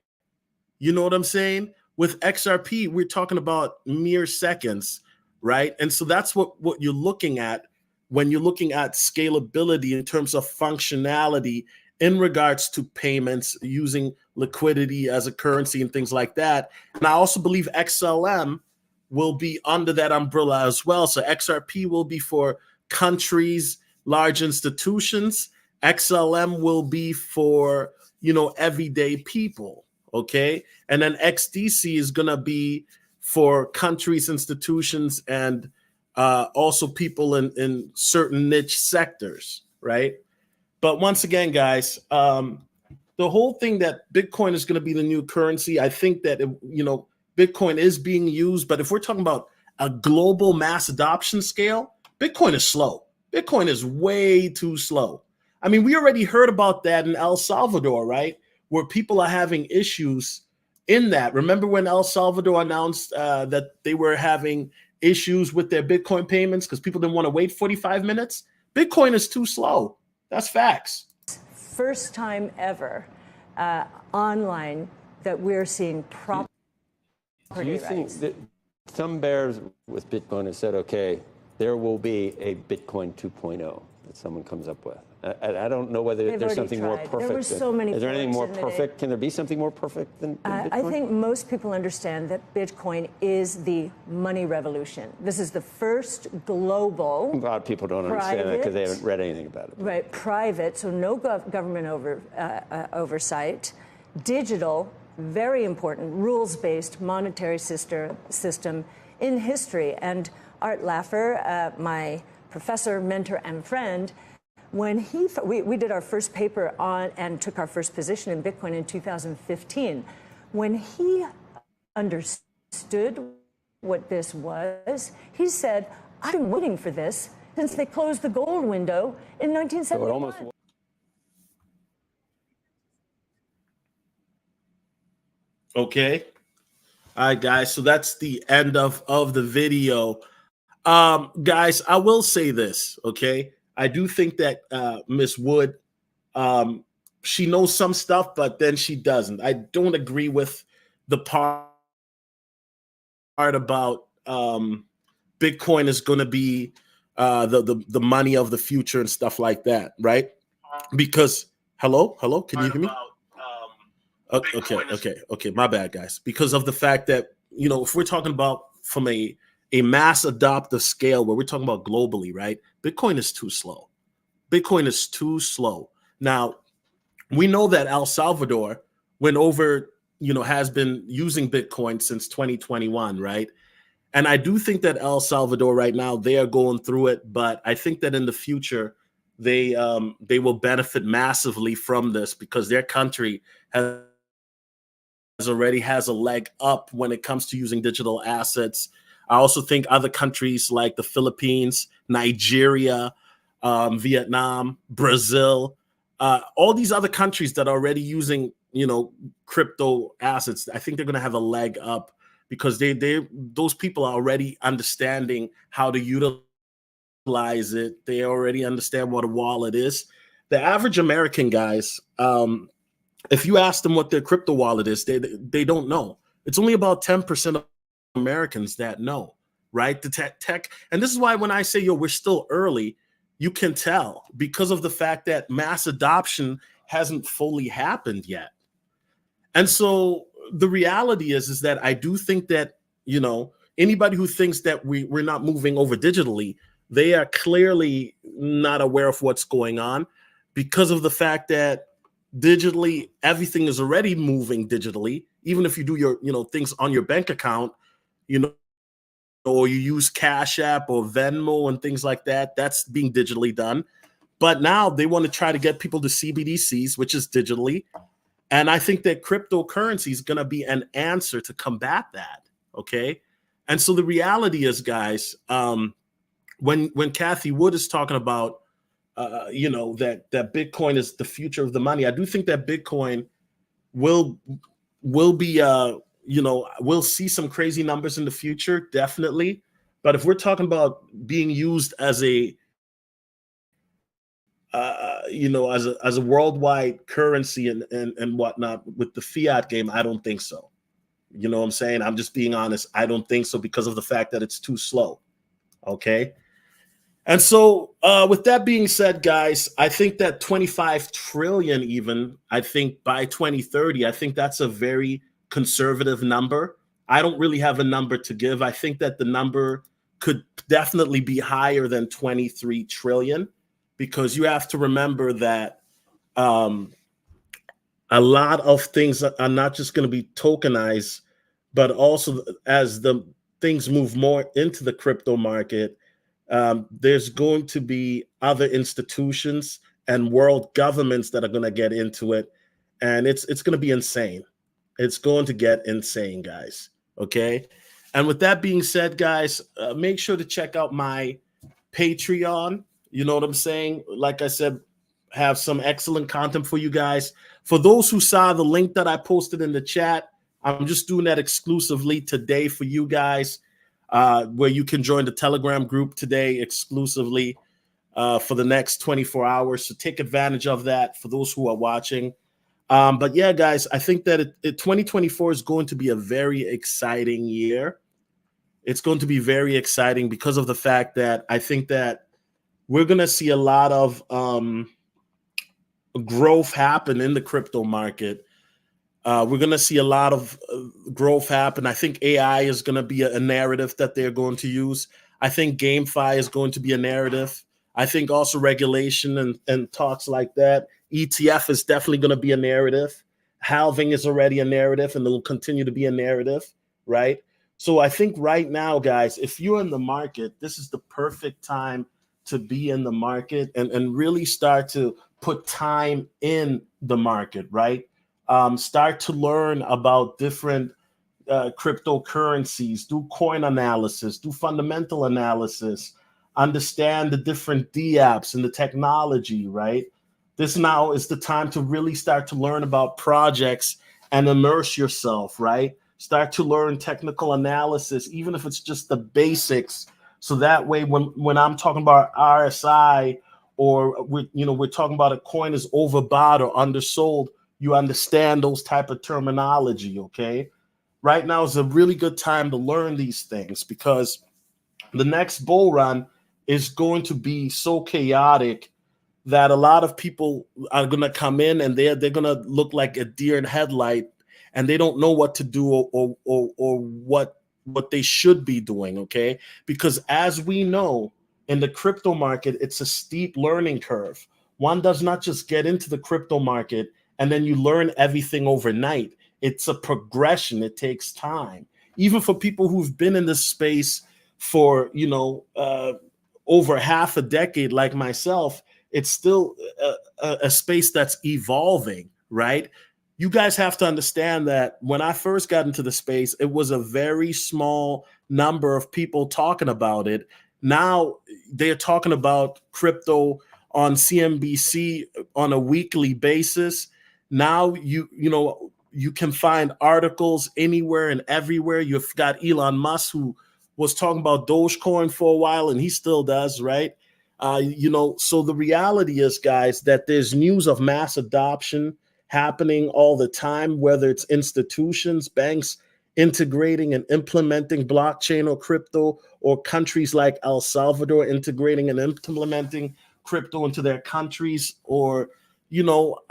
You know what I'm saying? With XRP, we're talking about mere seconds, right? And so that's what you're looking at when you're looking at scalability in terms of functionality in regards to payments, using liquidity as a currency and things like that. And I also believe XLM will be under that umbrella as well. So XRP will be for countries, large institutions. XLM will be for, everyday people, okay? And then XDC is going to be for countries, institutions, and also people in certain niche sectors, right? But once again, guys, the whole thing that Bitcoin is going to be the new currency, I think that, Bitcoin is being used. But if we're talking about a global mass adoption scale, Bitcoin is slow. Bitcoin is way too slow. I mean, we already heard about that in El Salvador, right? Where people are having issues in that. Remember when El Salvador announced that they were having issues with their Bitcoin payments because people didn't want to wait 45 minutes? Bitcoin is too slow. That's facts. First time ever online that we're seeing property rights. Do you think that some bears with Bitcoin have said, okay, there will be a Bitcoin 2.0 that someone comes up with? I don't know whether there's something more perfect. There were so many. Is there anything more perfect? Can there be something more perfect than Bitcoin? I think most people understand that Bitcoin is the money revolution. This is the first global. A lot of people don't understand that because they haven't read anything about it. Right, private, so no government oversight, digital, very important, rules-based monetary system in history. And Art Laffer, my professor, mentor, and friend, when we did our first paper on and took our first position in Bitcoin in 2015, when he understood what this was, he said, I've been waiting for this since they closed the gold window in 1971. Okay. All right, guys. So that's the end of the video. Guys, I will say this, okay? I do think that Miss Wood, she knows some stuff, but then she doesn't. I don't agree with the part about Bitcoin is going to be the money of the future and stuff like that, right? Because hello, can you hear me? Okay. My bad, guys. Because of the fact that if we're talking about from a mass adoptive scale where we're talking about globally, right? Bitcoin is too slow. Bitcoin is too slow. Now, we know that El Salvador went over, has been using Bitcoin since 2021, right? And I do think that El Salvador right now, they are going through it, but I think that in the future, they will benefit massively from this because their country already has a leg up when it comes to using digital assets. I also think other countries like the Philippines, Nigeria, Vietnam, Brazil, all these other countries that are already using, crypto assets, I think they're going to have a leg up because those people are already understanding how to utilize it. They already understand what a wallet is. The average American, guys, if you ask them what their crypto wallet is, they don't know. It's only about 10% of Americans that know, right? The tech. And this is why when I say, we're still early, you can tell because of the fact that mass adoption hasn't fully happened yet. And so the reality is that I do think that, anybody who thinks that we're not moving over digitally, they are clearly not aware of what's going on because of the fact that digitally, everything is already moving digitally. Even if you do your, things on your bank account, or you use Cash App or Venmo and things like that, that's being digitally done. But now they want to try to get people to CBDCs, which is digitally. And I think that cryptocurrency is going to be an answer to combat that. Okay. And so the reality is, guys, when Cathie Wood is talking about, that Bitcoin is the future of the money, I do think that Bitcoin will be, we'll see some crazy numbers in the future, definitely. But if we're talking about being used as a, as a worldwide currency and whatnot with the fiat game, I don't think so. You know what I'm saying? I'm just being honest. I don't think so because of the fact that it's too slow. Okay. And so with that being said, guys, I think that 25 trillion even, I think by 2030, I think that's a very conservative number. I don't really have a number to give. I think that the number could definitely be higher than 23 trillion because you have to remember that a lot of things are not just going to be tokenized, but also as the things move more into the crypto market, there's going to be other institutions and world governments that are going to get into it. And it's going to be insane. It's going to get insane, guys. Okay. And with that being said, guys, make sure to check out my Patreon. You know what I'm saying? Like I said, have some excellent content for you guys. For those who saw the link that I posted in the chat, I'm just doing that exclusively today for you guys, where you can join the Telegram group today exclusively for the next 24 hours. So take advantage of that for those who are watching. But yeah, guys, I think that 2024 is going to be a very exciting year. It's going to be very exciting because of the fact that I think that we're going to see a lot of growth happen in the crypto market. We're going to see a lot of growth happen. I think AI is going to be a narrative that they're going to use. I think GameFi is going to be a narrative. I think also regulation and talks like that. ETF is definitely going to be a narrative. Halving is already a narrative, and it will continue to be a narrative, right? So I think right now, guys, if you're in the market, this is the perfect time to be in the market and really start to put time in the market, right? Start to learn about different cryptocurrencies, do coin analysis, do fundamental analysis, understand the different DApps and the technology, right? This now is the time to really start to learn about projects and immerse yourself, right? Start to learn technical analysis, even if it's just the basics. So that way, when I'm talking about RSI or we're talking about a coin is overbought or undersold, you understand those type of terminology, okay? Right now is a really good time to learn these things because the next bull run is going to be so chaotic that a lot of people are going to come in and they're going to look like a deer in headlight, and they don't know what to do or what they should be doing, okay? Because as we know, in the crypto market, it's a steep learning curve. One does not just get into the crypto market and then you learn everything overnight. It's a progression. It takes time. Even for people who've been in this space for, over half a decade, like myself, it's still a space that's evolving, right? You guys have to understand that when I first got into the space, it was a very small number of people talking about it. Now they're talking about crypto on CNBC on a weekly basis. Now you can find articles anywhere and everywhere. You've got Elon Musk, who was talking about Dogecoin for a while, and he still does, right? So the reality is, guys, that there's news of mass adoption happening all the time, whether it's institutions, banks integrating and implementing blockchain or crypto, or countries like El Salvador integrating and implementing crypto into their countries, or,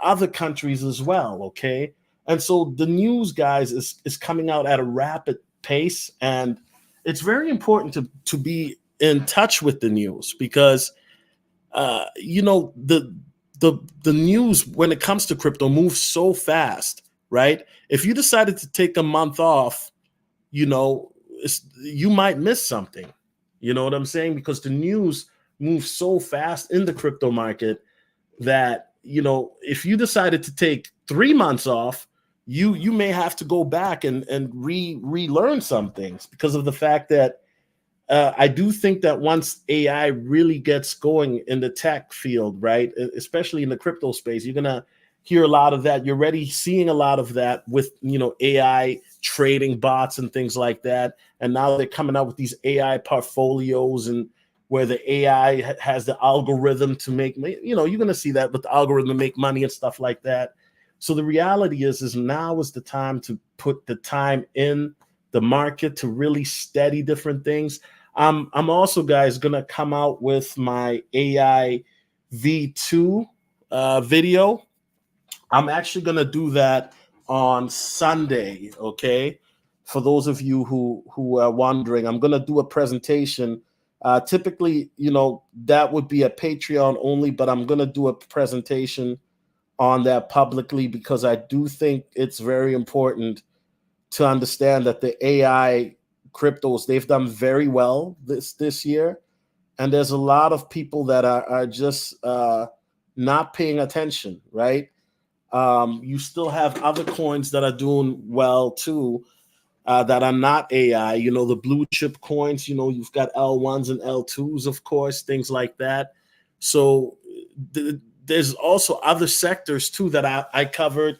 other countries as well, okay? And so the news, guys, is coming out at a rapid pace, and it's very important to be in touch with the news because the news when it comes to crypto moves so fast, right? If you decided to take a month off, you might miss something. You know what I'm saying? Because the news moves so fast in the crypto market that, if you decided to take 3 months off, you may have to go back and relearn some things because of the fact that I do think that once AI really gets going in the tech field, right, especially in the crypto space, you're going to hear a lot of that. You're already seeing a lot of that with, AI trading bots and things like that. And now they're coming out with these AI portfolios, and where the AI has the algorithm to make, you're going to see that with the algorithm to make money and stuff like that. So the reality is now is the time to put the time in the market to really study different things. I'm also, guys, going to come out with my AI V2 video. I'm actually going to do that on Sunday, okay? For those of you who are wondering, I'm going to do a presentation. Typically, that would be a Patreon only, but I'm going to do a presentation on that publicly because I do think it's very important to understand that the AI cryptos, they've done very well this year. And there's a lot of people that are just not paying attention, right? You still have other coins that are doing well too, that are not AI. You know, the blue chip coins, you know, you've got L1s and L2s, of course, things like that. So there's also other sectors too that I covered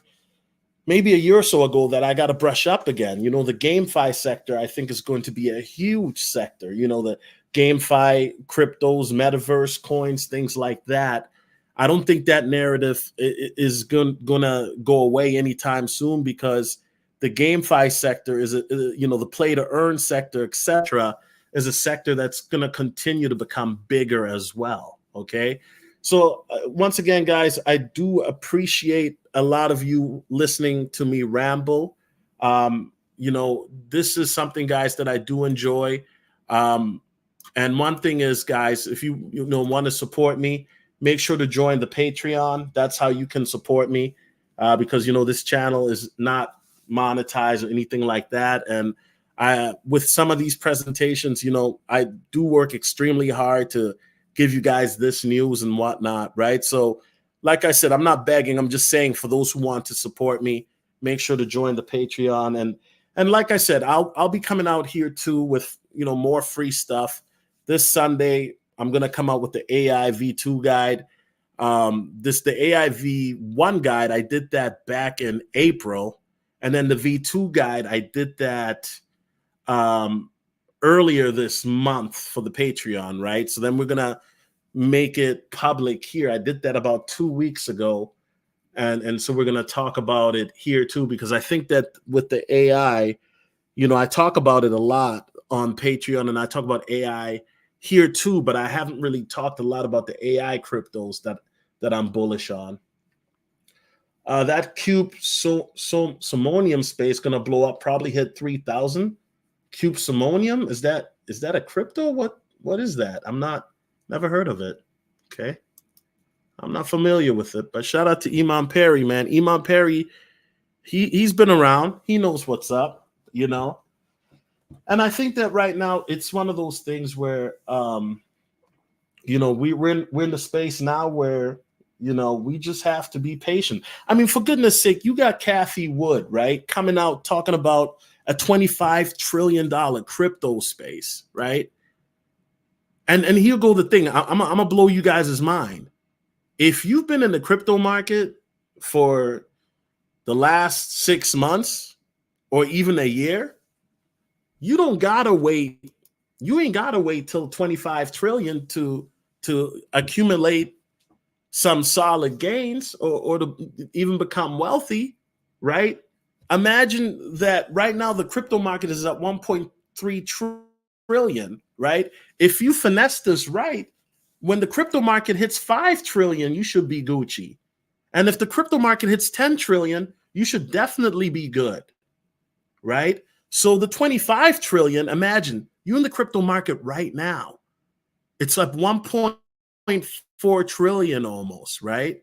maybe a year or so ago that I got to brush up again. You know, the GameFi sector, I think, is going to be a huge sector. You know, the GameFi, cryptos, metaverse coins, things like that. I don't think that narrative is going to go away anytime soon, because the GameFi sector is, you know, the play to earn sector, etc., is a sector that's going to continue to become bigger as well. Okay. So once again, guys, I do appreciate a lot of you listening to me ramble. You know, this is something, guys, that I do enjoy. And one thing is, guys, if you want to support me, make sure to join the Patreon. That's how you can support me, because, you know, this channel is not monetized or anything like that. And with some of these presentations, you know, I do work extremely hard to give you guys this news and whatnot, right? So like I said, I'm not begging. I'm just saying, for those who want to support me, make sure to join the Patreon. And like I said, I'll be coming out here too with, you know, more free stuff. This Sunday, I'm going to come out with the AI V2 guide. The AI V1 guide, I did that back in April. And then the V2 guide, I did that earlier this month for the Patreon, right? So then we're going to make it public here. I did that about 2 weeks ago. And so we're going to talk about it here too, because I think that with the AI, you know, I talk about it a lot on Patreon, and I talk about AI here too, but I haven't really talked a lot about the AI cryptos that I'm bullish on. That Cube Simonium space going to blow up, probably hit 3,000. Cube Simonium, is that a crypto? What is that? Never heard of it. Okay. I'm not familiar with it, but shout out to Iman Perry, man. Iman Perry, he's been around. He knows what's up, you know. And I think that right now it's one of those things where, you know, we're in the space now where, you know, we just have to be patient. I mean, for goodness sake, you got Cathie Wood, right, coming out talking about a $25 trillion crypto space, right? And here go the thing. I'm gonna blow you guys' mind. If you've been in the crypto market for the last 6 months or even a year, you don't gotta wait. You ain't gotta wait till 25 trillion to accumulate some solid gains or to even become wealthy, right? Imagine that right now the crypto market is at 1.3 trillion, right? If you finesse this right, when the crypto market hits 5 trillion, you should be Gucci. And if the crypto market hits 10 trillion, you should definitely be good, right? So the 25 trillion, imagine you in the crypto market right now. It's like 1.4 trillion almost, right?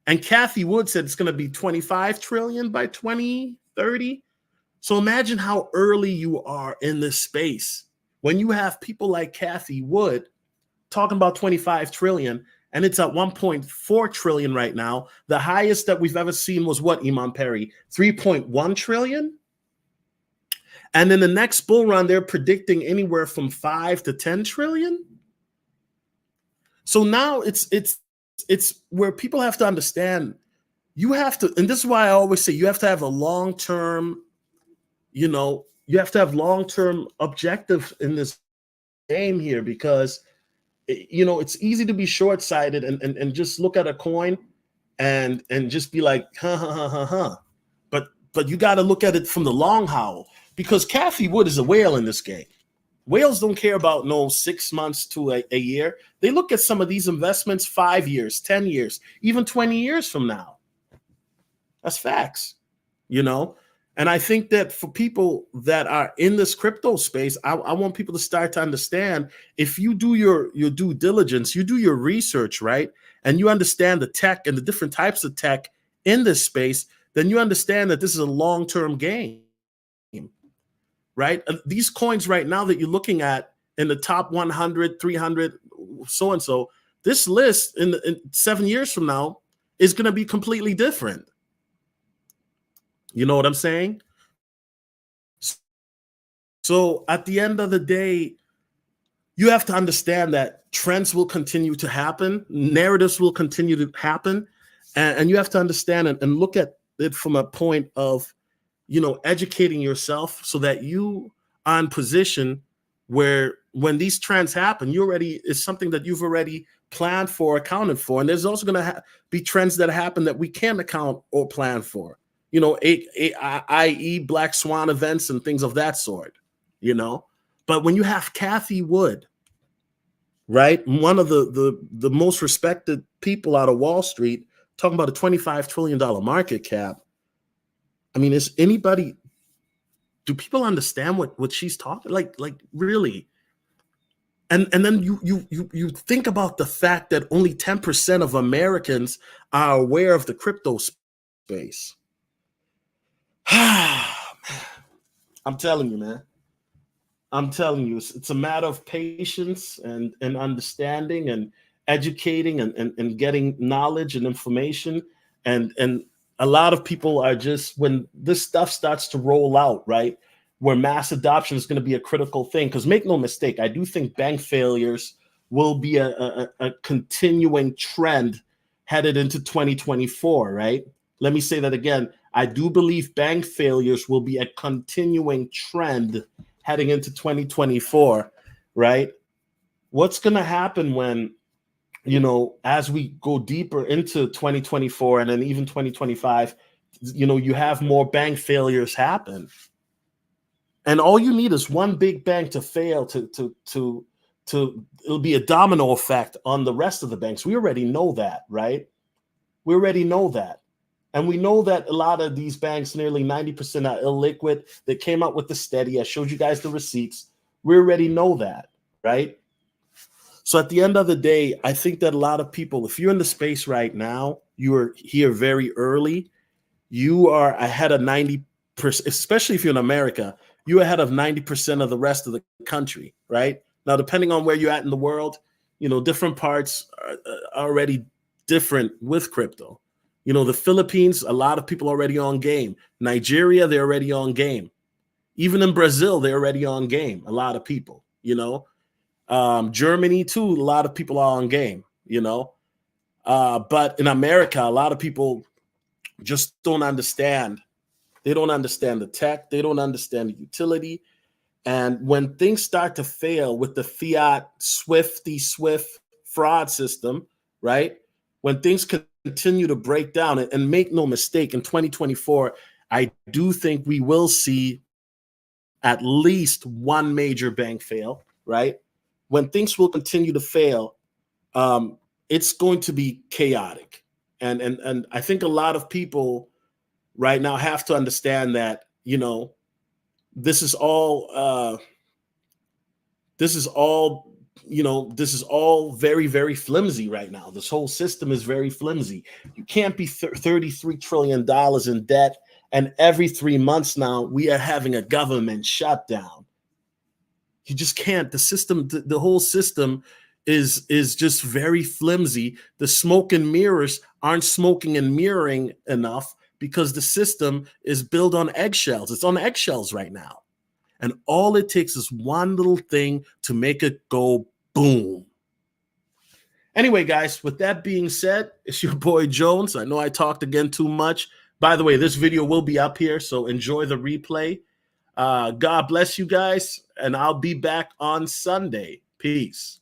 And Cathie Wood said it's going to be 25 trillion by 2030. So imagine how early you are in this space when you have people like Cathie Wood talking about 25 trillion, and it's at 1.4 trillion right now. The highest that we've ever seen was what, Iman Perry? 3.1 trillion? And in the next bull run, they're predicting anywhere from 5 to 10 trillion. So now it's where people have to understand, you have to, and this is why I always say you have to have a long-term, you know, you have to have long-term objective in this game here, because, you know, it's easy to be short-sighted and just look at a coin and just be like, But you got to look at it from the long haul, because Cathie Wood is a whale in this game. Whales don't care about no 6 months to a year. They look at some of these investments 5 years, 10 years, even 20 years from now. That's facts, you know? And I think that for people that are in this crypto space, I want people to start to understand, if you do your due diligence, you do your research, right? And you understand the tech and the different types of tech in this space, then you understand that this is a long-term game. Right? These coins right now that you're looking at in the top 100, 300, so-and-so, this list in 7 years from now is going to be completely different. You know what I'm saying? So at the end of the day, you have to understand that trends will continue to happen, narratives will continue to happen, and you have to understand and look at it from a point of, educating yourself so that you are in position where when these trends happen, it's something that you've already planned for, accounted for. And there's also going to be trends that happen that we can't account or plan for, i.e. black swan events and things of that sort, But when you have Cathie Wood, right, one of the most respected people out of Wall Street, talking about a $25 trillion market cap, I mean, do people understand what she's talking? Like really? And then you think about the fact that only 10% of Americans are aware of the crypto space. I'm telling you, man. I'm telling you, it's a matter of patience and understanding and educating and getting knowledge and information. And a lot of people are just, when this stuff starts to roll out, right, where mass adoption is going to be a critical thing. Because make no mistake, I do think bank failures will be a continuing trend headed into 2024, right? Let me say that again. I do believe bank failures will be a continuing trend heading into 2024, right? What's going to happen when, as we go deeper into 2024 and then even 2025, you have more bank failures happen. And all you need is one big bank to fail to it'll be a domino effect on the rest of the banks. We already know that, right? We already know that. And we know that a lot of these banks, nearly 90% are illiquid. They came out with the steady. I showed you guys the receipts. We already know that, right? So at the end of the day, I think that a lot of people, if you're in the space right now, you are here very early, you are ahead of 90%, especially if you're in America, you're ahead of 90% of the rest of the country, right? Now, depending on where you're at in the world, different parts are already different with crypto. The Philippines, a lot of people already on game. Nigeria, they're already on game. Even in Brazil, they're already on game. A lot of people, Germany too, a lot of people are on game, but in America, a lot of people just don't understand. They don't understand the tech. They don't understand the utility. And when things start to fail with the fiat Swift fraud system, right? When things continue to break down, and make no mistake, in 2024, I do think we will see at least one major bank fail, right? When things will continue to fail, it's going to be chaotic. And I think a lot of people right now have to understand that, this is all very, very flimsy right now. This whole system is very flimsy. You can't be $33 trillion in debt, and every 3 months now we are having a government shutdown. You just can't. The system, the whole system is just very flimsy. The smoke and mirrors aren't smoking and mirroring enough because the system is built on eggshells. It's on eggshells right now. And all it takes is one little thing to make it go boom. Anyway, guys, with that being said, it's your boy Jones. I know I talked again too much. By the way, this video will be up here, so enjoy the replay. God bless you guys, and I'll be back on Sunday. Peace.